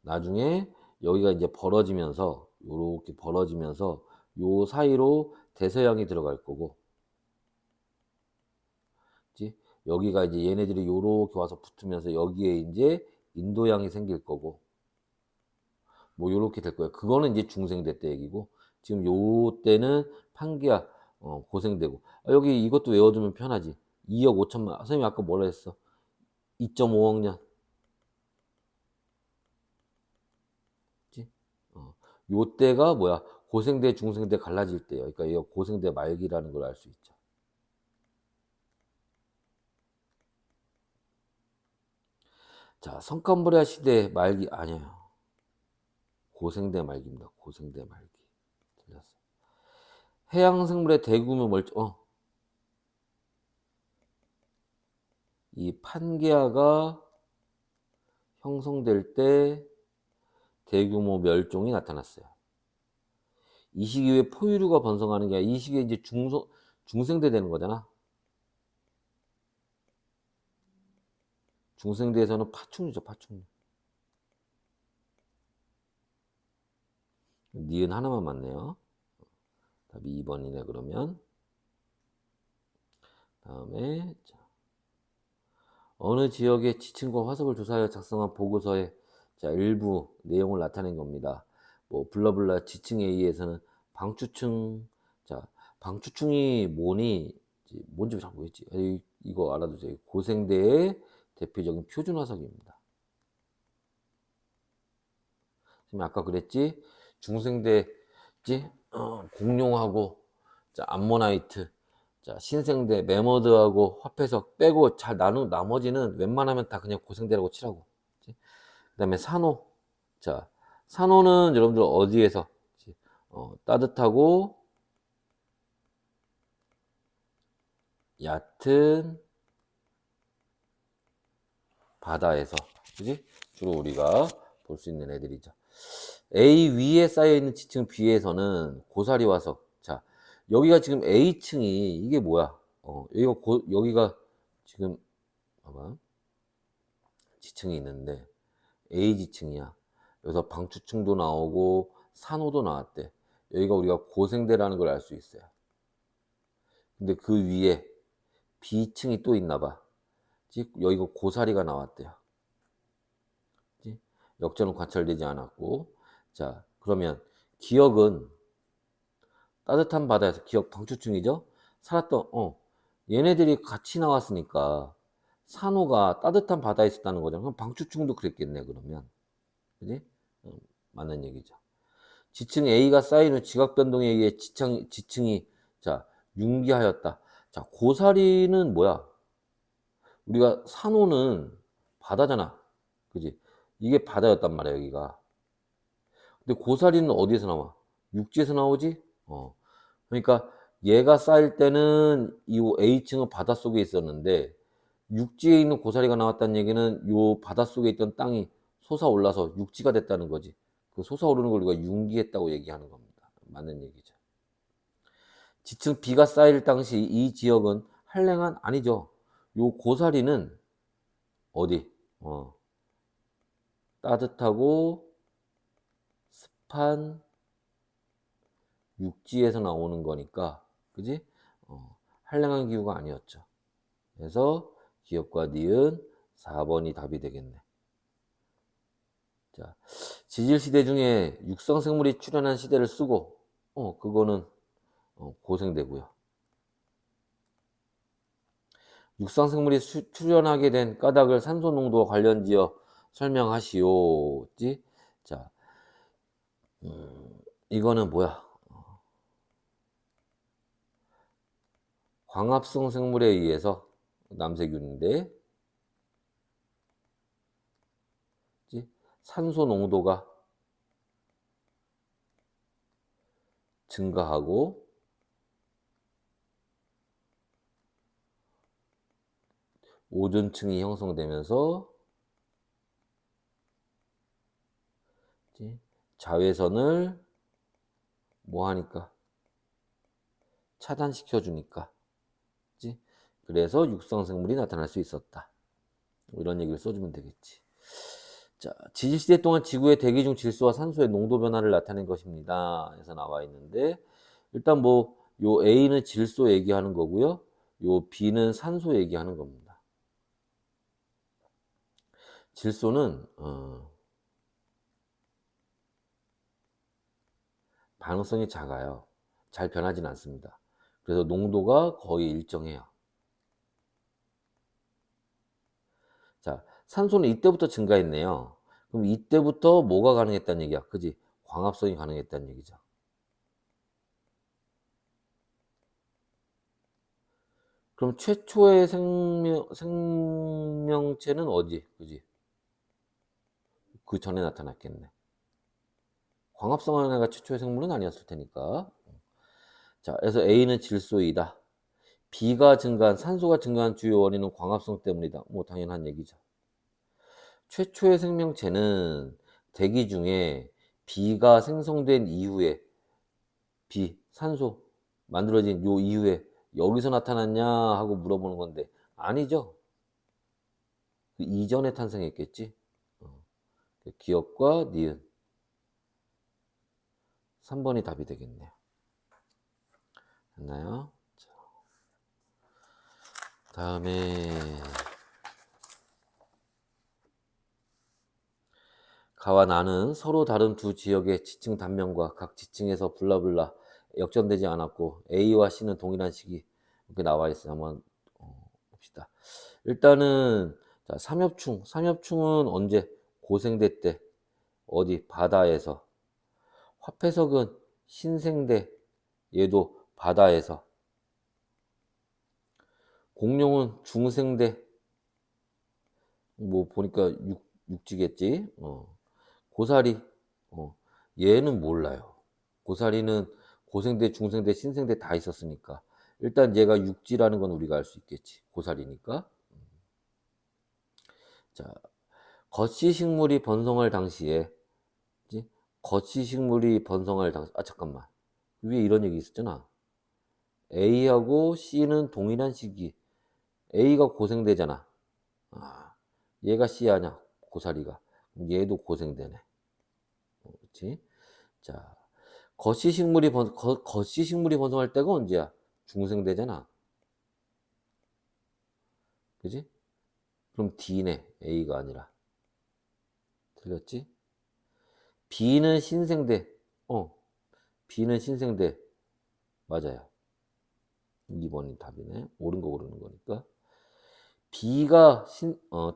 나중에 여기가 이제 벌어지면서 요렇게 벌어지면서 요 사이로 대서양이 들어갈 거고, 그치? 여기가 이제 얘네들이 요렇게 와서 붙으면서 여기에 이제 인도양이 생길 거고, 뭐 요렇게 될 거예요. 그거는 이제 중생대 때 얘기고, 지금 요 때는 판기압 고생되고. 여기 이것도 외워두면 편하지. 2억 5천만. 선생님 아까 뭐라 했어? 2.5억 년. 그치? 요 때가 뭐야? 고생대 중생대 갈라질 때예요. 그러니까 이거 고생대 말기라는 걸 알 수 있죠. 자, 성칸브레아 시대 말기 아니에요. 고생대 말기입니다. 고생대 말기. 틀렸어. 해양 생물의 대규모 이 판게아가 형성될 때 대규모 멸종이 나타났어요. 이 시기에 포유류가 번성하는 게 아니라 이 시기에 이제 중생대 되는 거잖아. 중생대에서는 파충류죠, 파충류. 니은 하나만 맞네요. 답이 2번이네, 그러면. 다음에, 자, 어느 지역의 지층과 화석을 조사하여 작성한 보고서에 자, 일부 내용을 나타낸 겁니다. 뭐, 블라블라 지층에 의해서는 방추층, 자, 방추층이 뭔지 잘 모르겠지. 이거 알아두세요. 고생대의 대표적인 표준 화석입니다. 지금 아까 그랬지? 중생대지? 공룡하고, 자, 암모나이트, 자, 신생대, 매머드하고 화폐석 빼고 잘 나머지는 웬만하면 다 그냥 고생대라고 치라고. 그 다음에 산호. 자, 산호는 여러분들 어디에서? 따뜻하고 얕은 바다에서, 그지? 주로 우리가 볼 수 있는 애들이죠. A 위에 쌓여있는 지층 B에서는 고사리 화석. 자, 여기가 지금 A층이, 이게 뭐야? 여기가 지금, 봐봐. 지층이 있는데, A 지층이야. 여기서 방추층도 나오고, 산호도 나왔대. 여기가 우리가 고생대라는 걸 알 수 있어요. 근데 그 위에 B층이 또 있나 봐. 여기가 고사리가 나왔대요. 역전은 관찰되지 않았고. 자, 그러면 기억은 따뜻한 바다에서, 기억 방추층이죠? 살았던, 얘네들이 같이 나왔으니까 산호가 따뜻한 바다에 있었다는 거잖아. 그럼 방추층도 그랬겠네, 그러면. 그지? 맞는 얘기죠. 지층 A가 쌓이는 지각 변동에 의해 지층이, 자, 융기하였다. 자, 고사리는 뭐야? 우리가 산호는 바다잖아. 그지? 이게 바다였단 말이야, 여기가. 근데 고사리는 어디에서 나와? 육지에서 나오지? 그러니까 얘가 쌓일 때는 이 A층은 바닷속에 있었는데 육지에 있는 고사리가 나왔다는 얘기는 요 바닷속에 있던 땅이 솟아올라서 육지가 됐다는 거지. 그 솟아오르는 걸 우리가 융기했다고 얘기하는 겁니다. 맞는 얘기죠. 지층 B가 쌓일 당시 이 지역은 한랭한 아니죠. 요 고사리는 어디? 따뜻하고 습한 육지에서 나오는 거니까, 그지? 한랭한 기후가 아니었죠. 그래서 기업과 니은 4번이 답이 되겠네. 자, 지질시대 중에 육상생물이 출현한 시대를 쓰고, 그거는 고생되고요. 육상생물이 출현하게 된 까닭을 산소 농도와 관련지어 설명하시오. 자, 이거는 뭐야? 광합성 생물에 의해서 남세균인데, 산소 농도가 증가하고 오존층이 형성되면서 자외선을 뭐 하니까? 차단시켜 주니까. 그치? 그래서 육성생물이 나타날 수 있었다. 뭐 이런 얘기를 써주면 되겠지. 자, 지질시대 동안 지구의 대기 중 질소와 산소의 농도 변화를 나타낸 것입니다. 해서 나와 있는데, 일단 뭐, 요 A는 질소 얘기하는 거고요. 요 B는 산소 얘기하는 겁니다. 질소는, 반응성이 작아요. 잘 변하진 않습니다. 그래서 농도가 거의 일정해요. 자, 산소는 이때부터 증가했네요. 그럼 이때부터 뭐가 가능했다는 얘기야? 그지? 광합성이 가능했다는 얘기죠. 그럼 최초의 생명체는 어디? 그지? 그 전에 나타났겠네. 광합성한 애가 최초의 생물은 아니었을 테니까. 자, 그래서 A는 질소이다. B가 증가한, 산소가 증가한 주요 원인은 광합성 때문이다. 뭐 당연한 얘기죠. 최초의 생명체는 대기 중에 B가 생성된 이후에 B, 산소 만들어진 요 이후에 여기서 나타났냐 하고 물어보는 건데 아니죠. 그 이전에 탄생했겠지. 기억과 니은 3번이 답이 되겠네요. 됐나요? 자, 다음에 가와 나는 서로 다른 두 지역의 지층 단면과 각 지층에서 블라블라 역전되지 않았고 A와 C는 동일한 시기 이렇게 나와 있어요. 한번 봅시다. 일단은 자, 삼엽충은 언제 고생대 때 어디 바다에서 화폐석은 신생대 얘도 바다에서 공룡은 중생대 뭐 보니까 육지겠지. 고사리 얘는 몰라요. 고사리는 고생대, 중생대, 신생대 다 있었으니까 일단 얘가 육지라는 건 우리가 알 수 있겠지. 고사리니까. 자, 거시식물이 번성할 당시에 그치? 거시식물이 번성할 당시 잠깐만 위에 이런 얘기 있었잖아. A하고 C는 동일한 시기. A가 고생대잖아. 얘가 C 아냐? 고사리가. 얘도 고생대네. 그렇지? 자, 거시식물이 번성할 때가 언제야? 중생대잖아. 그지? 그럼 D네. A가 아니라. 틀렸지? B는 신생대. B는 신생대. 맞아요. 2번이 답이네. 옳은 거 고르는 거니까. B가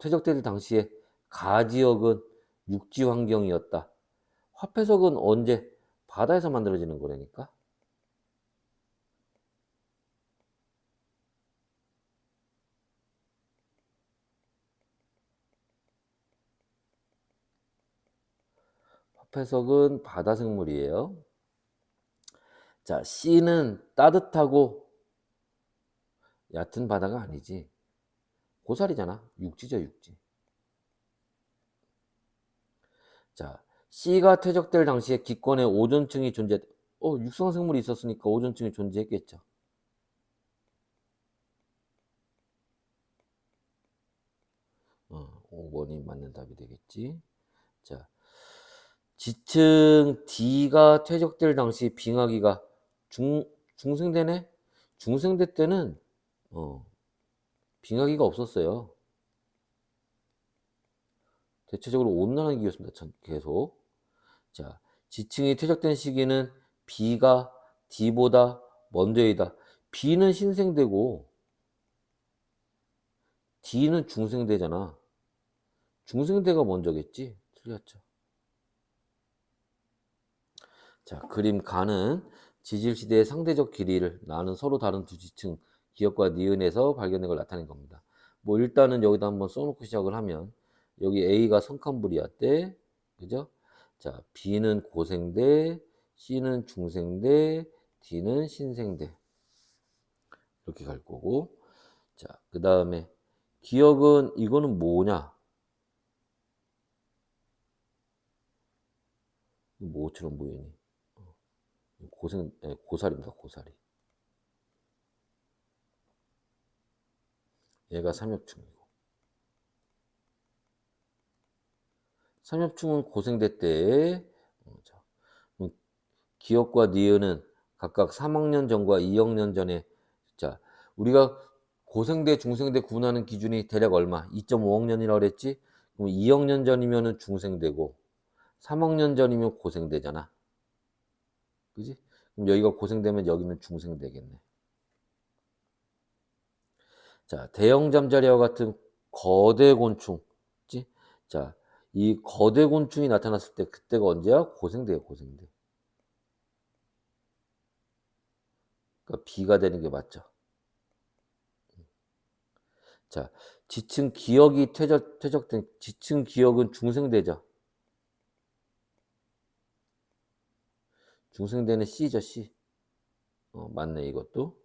퇴적될 당시에 가지역은 육지 환경이었다. 화폐석은 언제? 바다에서 만들어지는 거라니까. 화폐석은 바다 생물이에요. 자, C는 따뜻하고 얕은 바다가 아니지. 고사리잖아. 육지죠, 육지. 자, C가 퇴적될 당시에 기권에 오존층이 육상 생물이 있었으니까 오존층이 존재했겠죠. 5번이 맞는 답이 되겠지. 자, 지층 D가 퇴적될 당시 빙하기가 중생대네? 중생대 때는 빙하기가 없었어요. 대체적으로 온난한 기였습니다. 계속. 자, 지층이 퇴적된 시기는 B가 D보다 먼저이다. B는 신생대고 D는 중생대잖아. 중생대가 먼저겠지? 틀렸죠. 자, 그림 가는 지질시대의 상대적 길이를 나는 서로 다른 두 지층 기역과 니은에서 발견된 걸 나타낸 겁니다. 뭐 일단은 여기다 한번 써놓고 시작을 하면 여기 A가 성칸브리아 때 그죠? 자, B는 고생대, C는 중생대, D는 신생대 이렇게 갈 거고 자, 그 다음에 기역은 이거는 뭐냐? 뭐처럼 보이니? 고사리입니다. 고사리. 얘가 삼엽충이고. 삼엽충은 고생대 때 기억과 니은은 각각 3억 년 전과 2억 년 전에, 자, 우리가 고생대, 중생대 구분하는 기준이 대략 얼마? 2.5억 년이라고 그랬지? 그럼 2억 년 전이면은 중생대고 3억 년 전이면 고생대잖아. 그지? 그럼 여기가 고생대면 여기는 중생대겠네. 자, 대형 잠자리와 같은 거대 곤충. 그지? 자, 이 거대 곤충이 나타났을 때 그때가 언제야? 고생대야, 고생대. 그러니까 B가 되는 게 맞죠. 자, 지층 기억이 퇴적된 지층 기억은 중생대죠. 중생대는 C죠, C. 맞네, 이것도.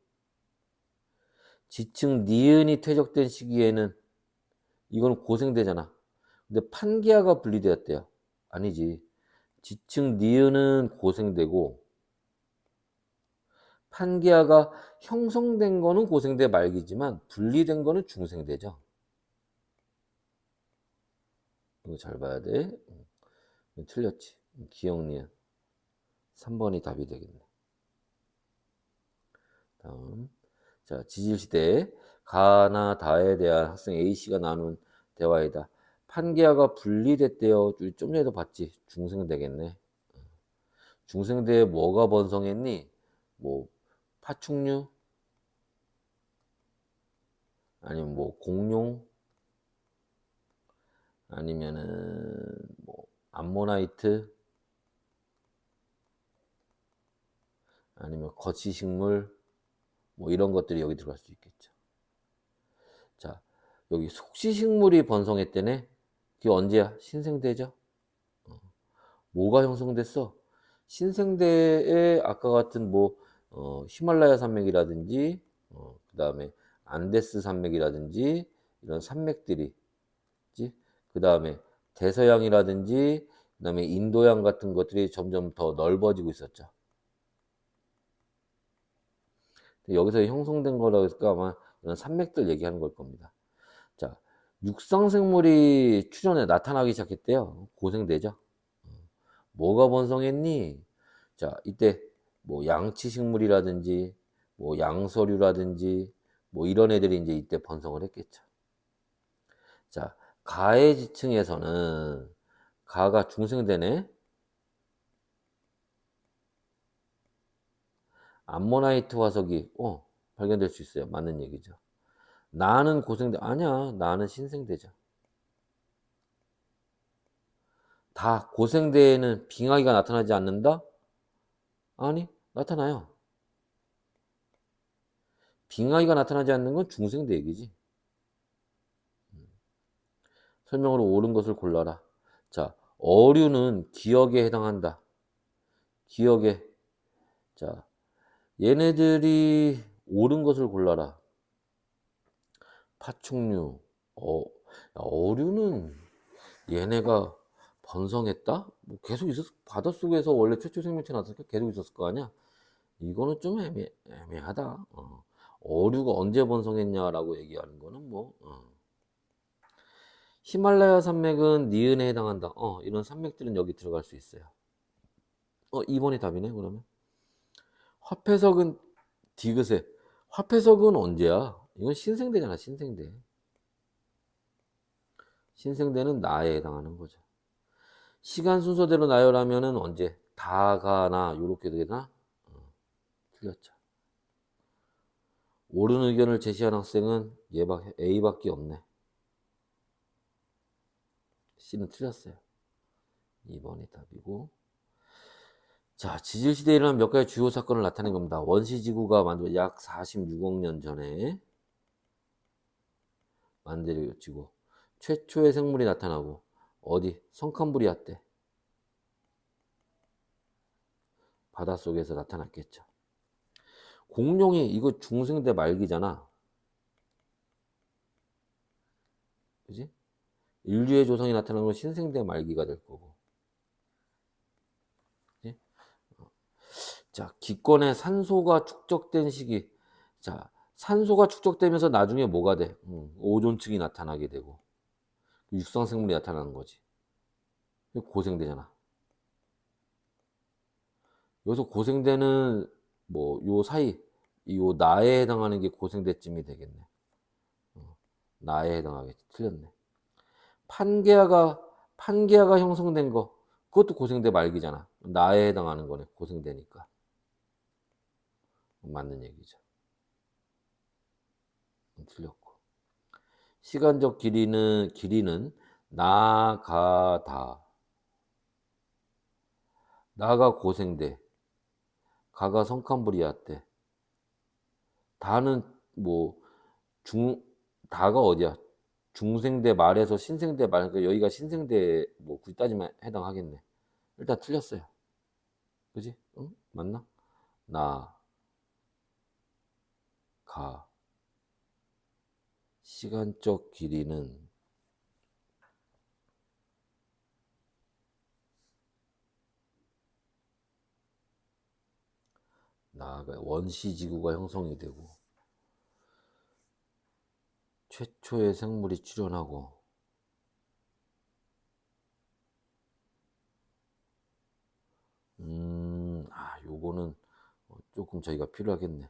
지층 니은이 퇴적된 시기에는 이건 고생대잖아. 근데 판기하가 분리되었대요. 아니지. 지층 니은은 고생대고 판기하가 형성된 거는 고생대 말기지만 분리된 거는 중생대죠. 이거 잘 봐야 돼. 틀렸지. 기억 니은. 3번이 답이 되겠네. 다음. 자, 지질시대 가나 다에 대한 학생 A씨가 나눈 대화이다. 판기하가 분리됐대요. 좀 전에도 봤지. 중생되겠네. 중생대에 뭐가 번성했니? 뭐 파충류? 아니면 뭐 공룡? 아니면은 뭐 암모나이트? 아니면 거치식물? 뭐 이런 것들이 여기 들어갈 수 있겠죠. 자, 여기 속시식물이 번성했대네. 그게 언제야? 신생대죠? 뭐가 형성됐어? 신생대에 아까 같은 뭐 히말라야 산맥이라든지 그 다음에 안데스 산맥이라든지 이런 산맥들이 있지? 그 다음에 대서양이라든지 그 다음에 인도양 같은 것들이 점점 더 넓어지고 있었죠. 여기서 형성된 거라고 했을까 아마 이런 산맥들 얘기하는 걸 겁니다. 자, 육상생물이 출현해 나타나기 시작했대요. 고생되죠. 뭐가 번성했니? 자, 이때 뭐 양치식물이라든지 뭐 양서류라든지 뭐 이런 애들이 이제 이때 번성을 했겠죠. 자, 가해 지층에서는 가가 중생되네. 암모나이트 화석이 발견될 수 있어요. 맞는 얘기죠. 나는 고생대 아니야. 나는 신생대죠. 다 고생대에는 빙하기가 나타나지 않는다? 아니, 나타나요. 빙하기가 나타나지 않는 건 중생대 얘기지. 설명으로 옳은 것을 골라라. 자, 어류는 기억에 해당한다. 기억에. 자, 얘네들이 옳은 것을 골라라. 파충류. 어류는 얘네가 번성했다? 뭐 계속 바닷속에서 원래 최초 생명체 나왔으니까 계속 있었을 거 아니야? 이거는 좀 애매하다. 어류가 언제 번성했냐라고 얘기하는 거는 뭐, 히말라야 산맥은 니은에 해당한다. 이런 산맥들은 여기 들어갈 수 있어요. 2번이 답이네, 그러면. 화폐석은 디귿에. 화폐석은 언제야? 이건 신생대잖아, 신생대. 신생대는 나에 해당하는 거죠. 시간 순서대로 나열하면은 언제? 다가나, 요렇게 되나? 틀렸죠. 옳은 의견을 제시한 학생은 A밖에 없네. C는 틀렸어요. 2번이 답이고. 자, 지질시대에 일어난 몇 가지 주요 사건을 나타낸 겁니다. 원시지구가 만들어 약 46억 년 전에 만들어지고 최초의 생물이 나타나고 어디? 성캄브리아 때 바닷속에서 나타났겠죠. 공룡이 이거 중생대 말기잖아. 그지? 인류의 조상이 나타나는 건 신생대 말기가 될 거고. 그지? 자, 기권에 산소가 축적된 시기. 자, 산소가 축적되면서 나중에 뭐가 돼? 오존층이 나타나게 되고 육상 생물이 나타나는 거지. 고생대잖아. 여기서 고생대는 뭐 요 사이 요 나에 해당하는 게 고생대쯤이 되겠네. 나에 해당하겠지. 틀렸네. 판게아가 형성된 거 그것도 고생대 말기잖아. 나에 해당하는 거네. 고생대니까. 맞는 얘기죠. 틀렸고. 시간적 길이는 나가다. 나가 고생대. 가가 성칸브리아 때. 다는 뭐 다가 어디야? 중생대 말에서 신생대 말. 그러니까 여기가 신생대 뭐 굳이 따지면 해당하겠네. 일단 틀렸어요. 그지? 응? 맞나? 나, 가. 시간적 길이는 나가 원시지구가 형성이 되고 최초의 생물이 출현하고 요거는 조금 저희가 필요하겠네.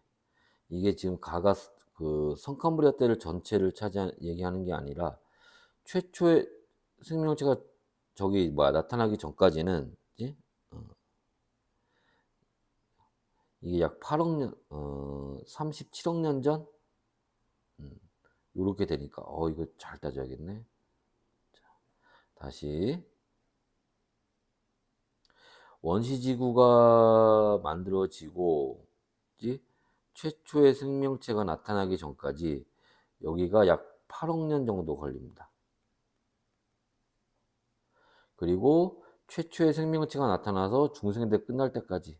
이게 지금 가가 그 성칸브리아 때를 전체를 얘기하는 게 아니라 최초의 생명체가 저기 뭐야 나타나기 전까지는 그지? 이게 약 8억 년, 37억 년 전? 요렇게 되니까 이거 잘 따져야겠네. 자, 다시 원시지구가 만들어지고 그지? 최초의 생명체가 나타나기 전까지 여기가 약 8억 년 정도 걸립니다. 그리고 최초의 생명체가 나타나서 중생대 끝날 때까지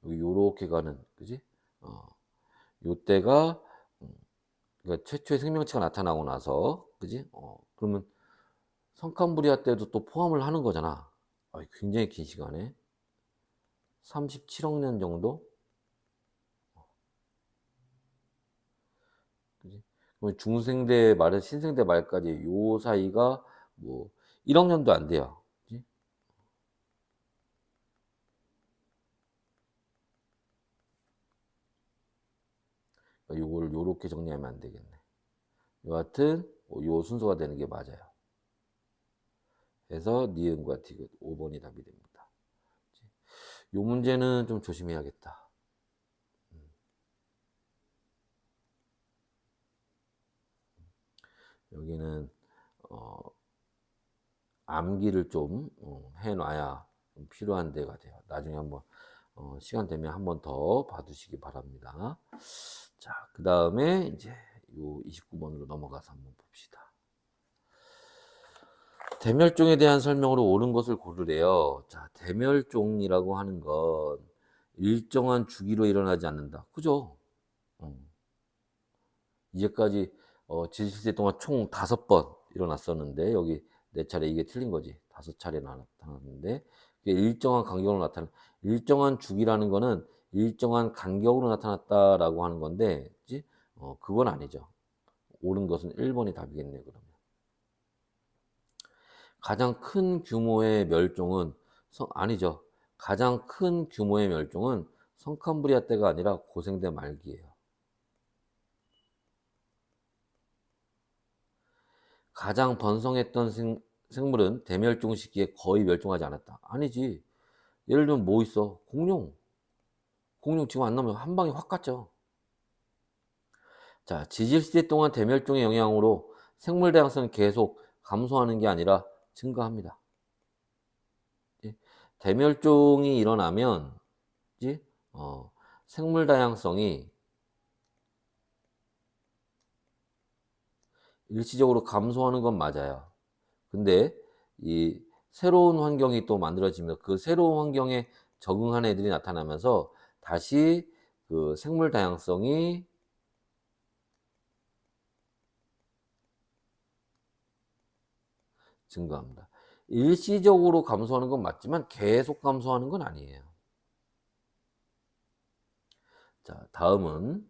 요렇게 가는 그지? 요때가 그러니까 최초의 생명체가 나타나고 나서 그지? 그러면 성칸브리아 때도 또 포함을 하는 거잖아. 굉장히 긴 시간에 37억 년 정도? 그지? 그러면 중생대 말에서 신생대 말까지 요 사이가 뭐 1억 년도 안 돼요. 그지? 그러니까 요거를 요렇게 정리하면 안 되겠네. 여하튼 요 순서가 되는 게 맞아요. 그래서 니은과 디귿 5번이 답이 됩니다. 요 문제는 좀 조심해야겠다. 여기는 암기를 좀 해놔야 좀 필요한 데가 돼요. 나중에 한번 시간 되면 한번 더 봐두시기 바랍니다. 자, 그 다음에 이제 요 29번으로 넘어가서 한번 봅시다. 대멸종에 대한 설명으로 옳은 것을 고르래요. 자, 대멸종이라고 하는 건 일정한 주기로 일어나지 않는다. 그죠? 이제까지 지실세 동안 총 5번 일어났었는데 여기 4차례 이게 틀린 거지. 5차례 나타났는데 일정한 간격으로 일정한 주기라는 거는 일정한 간격으로 나타났다라고 하는 건데 그치? 그건 아니죠. 옳은 것은 1번이 답이겠네 그러면. 가장 큰 규모의 멸종은 아니죠. 가장 큰 규모의 멸종은 성칸브리아 때가 아니라 고생대 말기예요. 가장 번성했던 생물은 대멸종 시기에 거의 멸종하지 않았다. 아니지. 예를 들면 뭐 있어? 공룡. 공룡 지금 안 나오면 한 방에 확 갔죠. 자, 지질시대 동안 대멸종의 영향으로 생물 다양성은 계속 감소하는 게 아니라 증가합니다. 대멸종이 일어나면 생물 다양성이 일시적으로 감소하는 건 맞아요. 근데 이 새로운 환경이 또 만들어지면서 그 새로운 환경에 적응한 애들이 나타나면서 다시 그 생물 다양성이 증가합니다. 일시적으로 감소하는 건 맞지만 계속 감소하는 건 아니에요. 자, 다음은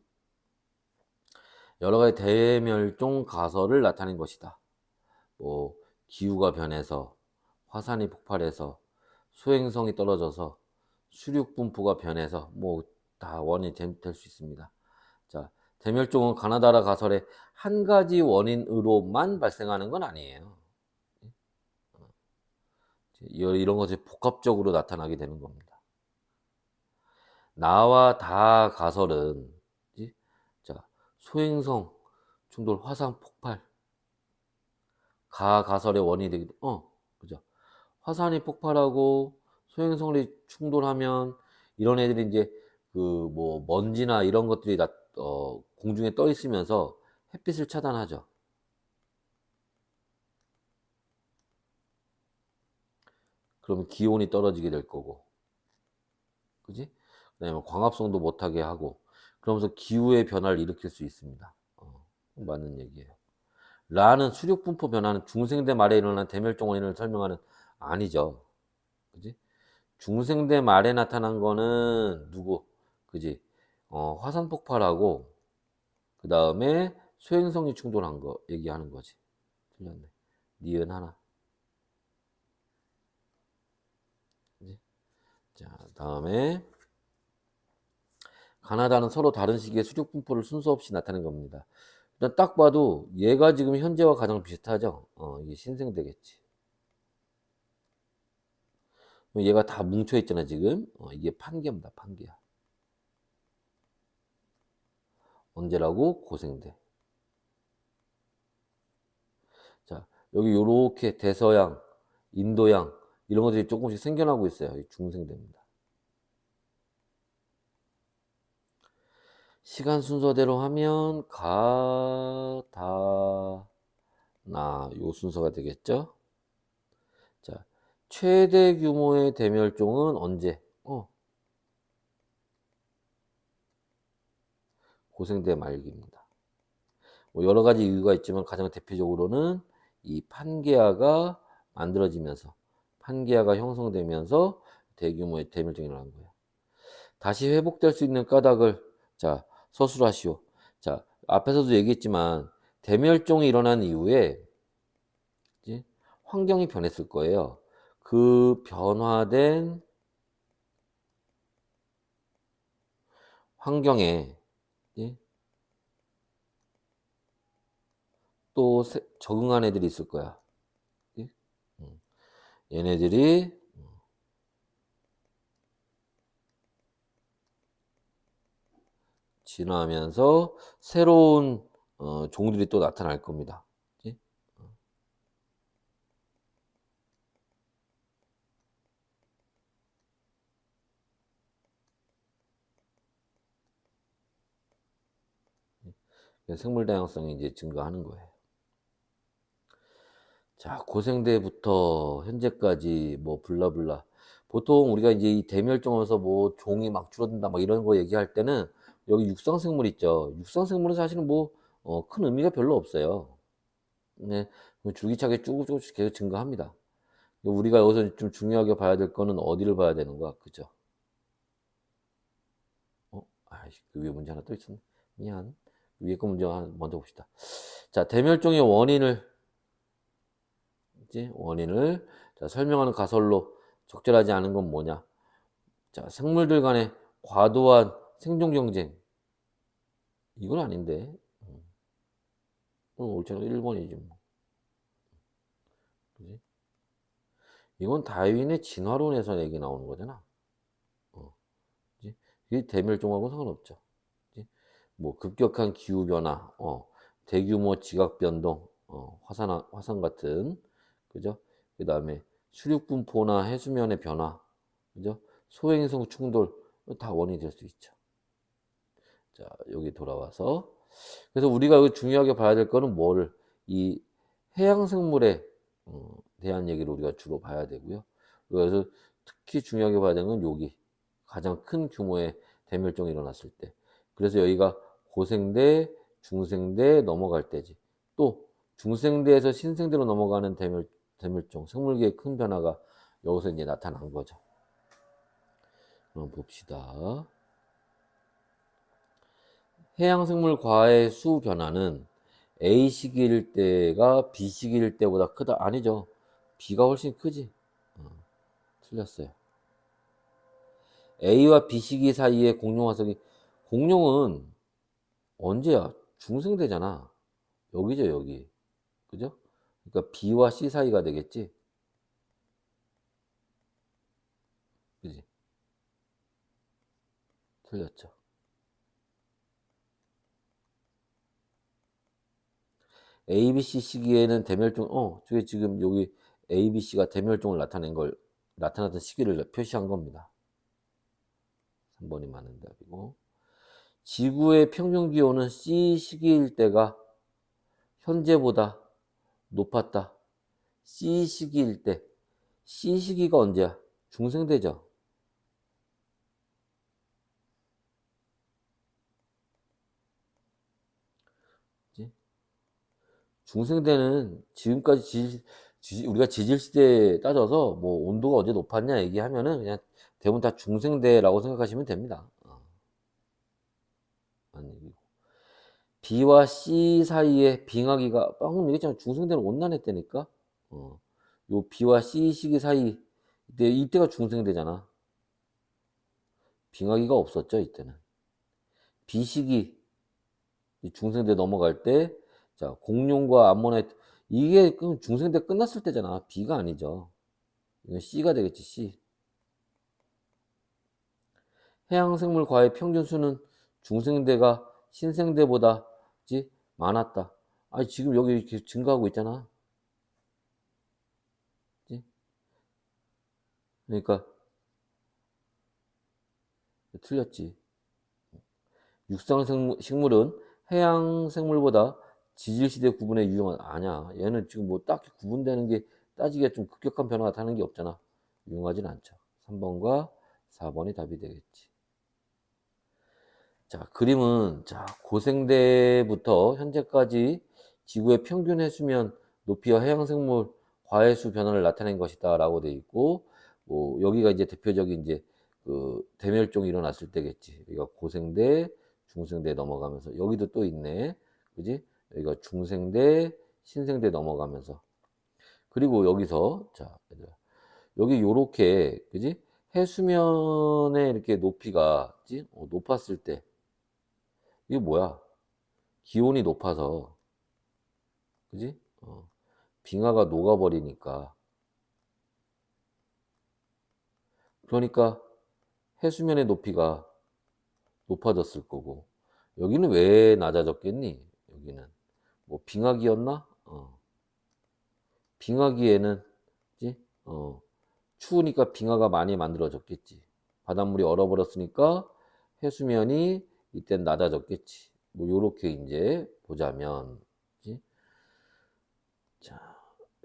여러 가지 대멸종 가설을 나타낸 것이다. 뭐 기후가 변해서, 화산이 폭발해서, 소행성이 떨어져서, 수륙 분포가 변해서 뭐 다 원인이 될 수 있습니다. 자, 대멸종은 가나다라 가설의 한 가지 원인으로만 발생하는 건 아니에요. 이런 것이 복합적으로 나타나게 되는 겁니다. 나와 다 가설은 자, 소행성 충돌, 화산 폭발, 가설의 원인이 되기도 그죠. 화산이 폭발하고 소행성이 충돌하면 이런 애들이 이제 그 뭐 먼지나 이런 것들이 공중에 떠 있으면서 햇빛을 차단하죠. 그러면 기온이 떨어지게 될 거고, 그지? 그다음에 광합성도 못하게 하고, 그러면서 기후의 변화를 일으킬 수 있습니다. 맞는 얘기예요. 라는 수륙 분포 변화는 중생대 말에 일어난 대멸종 원인을 설명하는 아니죠. 그지? 중생대 말에 나타난 거는 누구? 그지? 화산 폭발하고 그 다음에 소행성이 충돌한 거 얘기하는 거지. 틀렸네. 니은 하나. 그지? 자, 다음에 가나다는 서로 다른 시기에 수륙 분포를 순서 없이 나타낸 겁니다. 일단 딱 봐도 얘가 지금 현재와 가장 비슷하죠. 이게 신생대겠지. 얘가 다 뭉쳐 있잖아 지금. 이게 판계입니다. 판계야. 언제라고? 고생대. 자, 여기 요렇게 대서양, 인도양 이런 것들이 조금씩 생겨나고 있어요. 중생대입니다. 시간 순서대로 하면 요 순서가 되겠죠. 자, 최대 규모의 대멸종은 언제? 고생대 말기입니다. 뭐 여러 가지 이유가 있지만 가장 대표적으로는 이 판게아가 만들어지면서 판게아가 형성되면서 대규모의 대멸종이 일어난 거예요. 다시 회복될 수 있는 까닭을 자 서술하시오. 자, 앞에서도 얘기했지만 대멸종이 일어난 이후에 환경이 변했을 거예요. 그 변화된 환경에 또 적응한 애들이 있을 거야. 얘네들이 진화하면서 새로운 종들이 또 나타날 겁니다. 생물 다양성이 이제 증가하는 거예요. 자, 고생대부터 현재까지 뭐 블라블라. 보통 우리가 이제 이 대멸종하면서 뭐 종이 막 줄어든다 막 이런 거 얘기할 때는 여기 육상생물 있죠. 육상생물은 사실은 뭐 큰 의미가 별로 없어요. 네, 줄기차게 쭉쭉쭉 계속 증가합니다. 우리가 여기서 좀 중요하게 봐야 될 거는 어디를 봐야 되는 거야, 그죠? 아이씨, 그 위에 문제 하나 또 있었네. 미안. 위에 거 문제 하나 먼저 봅시다. 자, 대멸종의 원인을 자, 설명하는 가설로 적절하지 않은 건 뭐냐? 자, 생물들 간의 과도한 생존 경쟁. 이건 아닌데. 옳잖아. 1번이지 뭐. 그지? 이건 다윈의 진화론에서 얘기 나오는 거잖아. 그지? 이게 대멸종하고 상관없죠. 그지? 뭐 급격한 기후 변화, 대규모 지각 변동, 화산 같은, 그죠? 그 다음에 수륙 분포나 해수면의 변화, 그죠? 소행성 충돌 다 원인이 될 수 있죠. 자, 여기 돌아와서 그래서 우리가 여기 중요하게 봐야 될 거는 뭐를 이 해양 생물에 대한 얘기를 우리가 주로 봐야 되고요. 그래서 특히 중요하게 봐야 되는 건 여기 가장 큰 규모의 대멸종이 일어났을 때. 그래서 여기가 고생대, 중생대 넘어갈 때지. 또 중생대에서 신생대로 넘어가는 대멸종, 생물계의 큰 변화가 여기서 이제 나타난 거죠. 그럼 봅시다. 해양생물 과의 수 변화는 A 시기일 때가 B 시기일 때보다 크다. 아니죠. B가 훨씬 크지. 틀렸어요. A와 B 시기 사이에 공룡 화석이, 공룡은 언제야? 중생대잖아. 여기죠, 여기. 그죠? 그러니까 B와 C 사이가 되겠지. 그지? 틀렸죠. A, B, C 시기에는 대멸종, 저게 지금 여기 A, B, C가 대멸종을 나타났던 시기를 표시한 겁니다. 3번이 맞는 답이고. 지구의 평균 기온은 C 시기일 때가 현재보다 높았다. C 시기일 때. C 시기가 언제야? 중생대죠. 그치? 중생대는 지금까지 우리가 지질시대에 따져서 뭐 온도가 언제 높았냐 얘기하면은 그냥 대부분 다 중생대라고 생각하시면 됩니다. 아니, B와 C 사이에 빙하기가, 방금 얘기했잖아. 중생대는 온난했다니까. 요 B와 C 시기 사이, 이때가 중생대잖아. 빙하기가 없었죠, 이때는. B 시기, 중생대 넘어갈 때, 자, 공룡과 암모나이트, 이게 그럼 중생대 끝났을 때잖아. B가 아니죠. 이건 C가 되겠지, C. 해양생물 과의 평균 수는 중생대가 신생대보다 많았다. 아니, 지금 여기 이렇게 증가하고 있잖아. 그치? 그러니까 틀렸지. 육상식물은 해양생물보다 지질시대 구분에 유용한, 아니야. 얘는 지금 뭐 딱히 구분되는 게, 따지기가 좀 급격한 변화가 나타나는 게 없잖아. 유용하진 않죠. 3번과 4번이 답이 되겠지. 자, 그림은, 자, 고생대부터 현재까지 지구의 평균 해수면 높이와 해양생물 과해수 변화를 나타낸 것이다 라고 돼 있고, 뭐 여기가 이제 대표적인 이제 그 대멸종이 일어났을 때겠지. 여기가 고생대, 중생대 넘어가면서, 여기도 또 있네. 그지? 여기가 중생대, 신생대 넘어가면서. 그리고 여기서, 자, 여기 요렇게, 그지? 해수면의 이렇게 높이가, 그지? 높았을 때, 이게 뭐야? 기온이 높아서, 그지? 빙하가 녹아버리니까. 그러니까 해수면의 높이가 높아졌을 거고. 여기는 왜 낮아졌겠니? 여기는. 뭐 빙하기였나? 빙하기에는, 그지? 추우니까 빙하가 많이 만들어졌겠지. 바닷물이 얼어버렸으니까 해수면이 이땐 낮아졌겠지. 뭐 요렇게 이제 보자면, 그지? 자,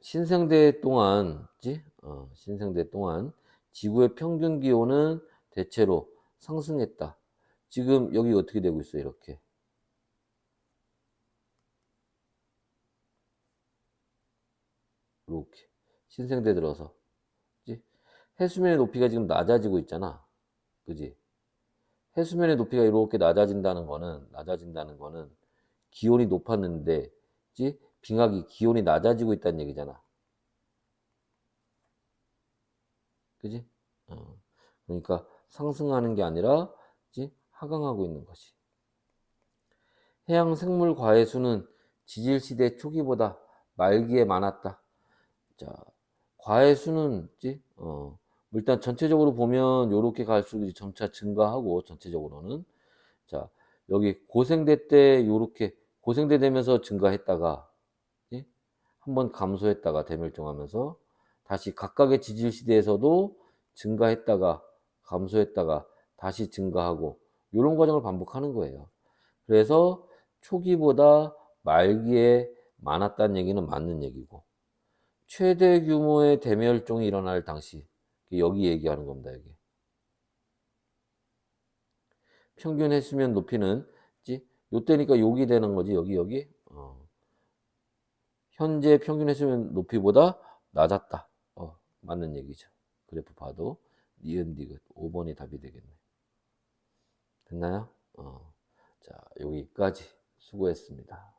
신생대 동안, 그지? 신생대 동안 지구의 평균 기온은 대체로 상승했다. 지금 여기 어떻게 되고 있어? 이렇게. 이렇게. 신생대 들어서. 그지? 해수면의 높이가 지금 낮아지고 있잖아. 그지? 해수면의 높이가 이렇게 낮아진다는 거는 기온이 높았는데, 그지? 빙하기 기온이 낮아지고 있다는 얘기잖아. 그지? 그러니까 상승하는 게 아니라, 그지? 하강하고 있는 것이. 해양 생물 과해수는 지질시대 초기보다 말기에 많았다. 자, 과해수는, 그지? 일단 전체적으로 보면 요렇게 갈수록 점차 증가하고, 전체적으로는. 자, 여기 고생대 때 요렇게 고생대 되면서 증가했다가, 예? 한번 감소했다가 대멸종하면서 다시 각각의 지질 시대에서도 증가했다가 감소했다가 다시 증가하고, 이런 과정을 반복하는 거예요. 그래서 초기보다 말기에 많았다는 얘기는 맞는 얘기고, 최대 규모의 대멸종이 일어날 당시, 여기 얘기하는 겁니다. 여기 평균 해수면 높이는, 요때니까 여기 되는 거지. 여기. 현재 평균 해수면 높이보다 낮았다. 맞는 얘기죠. 그래프 봐도 니은 디귿 5번이 답이 되겠네. 됐나요? 자, 여기까지 수고했습니다.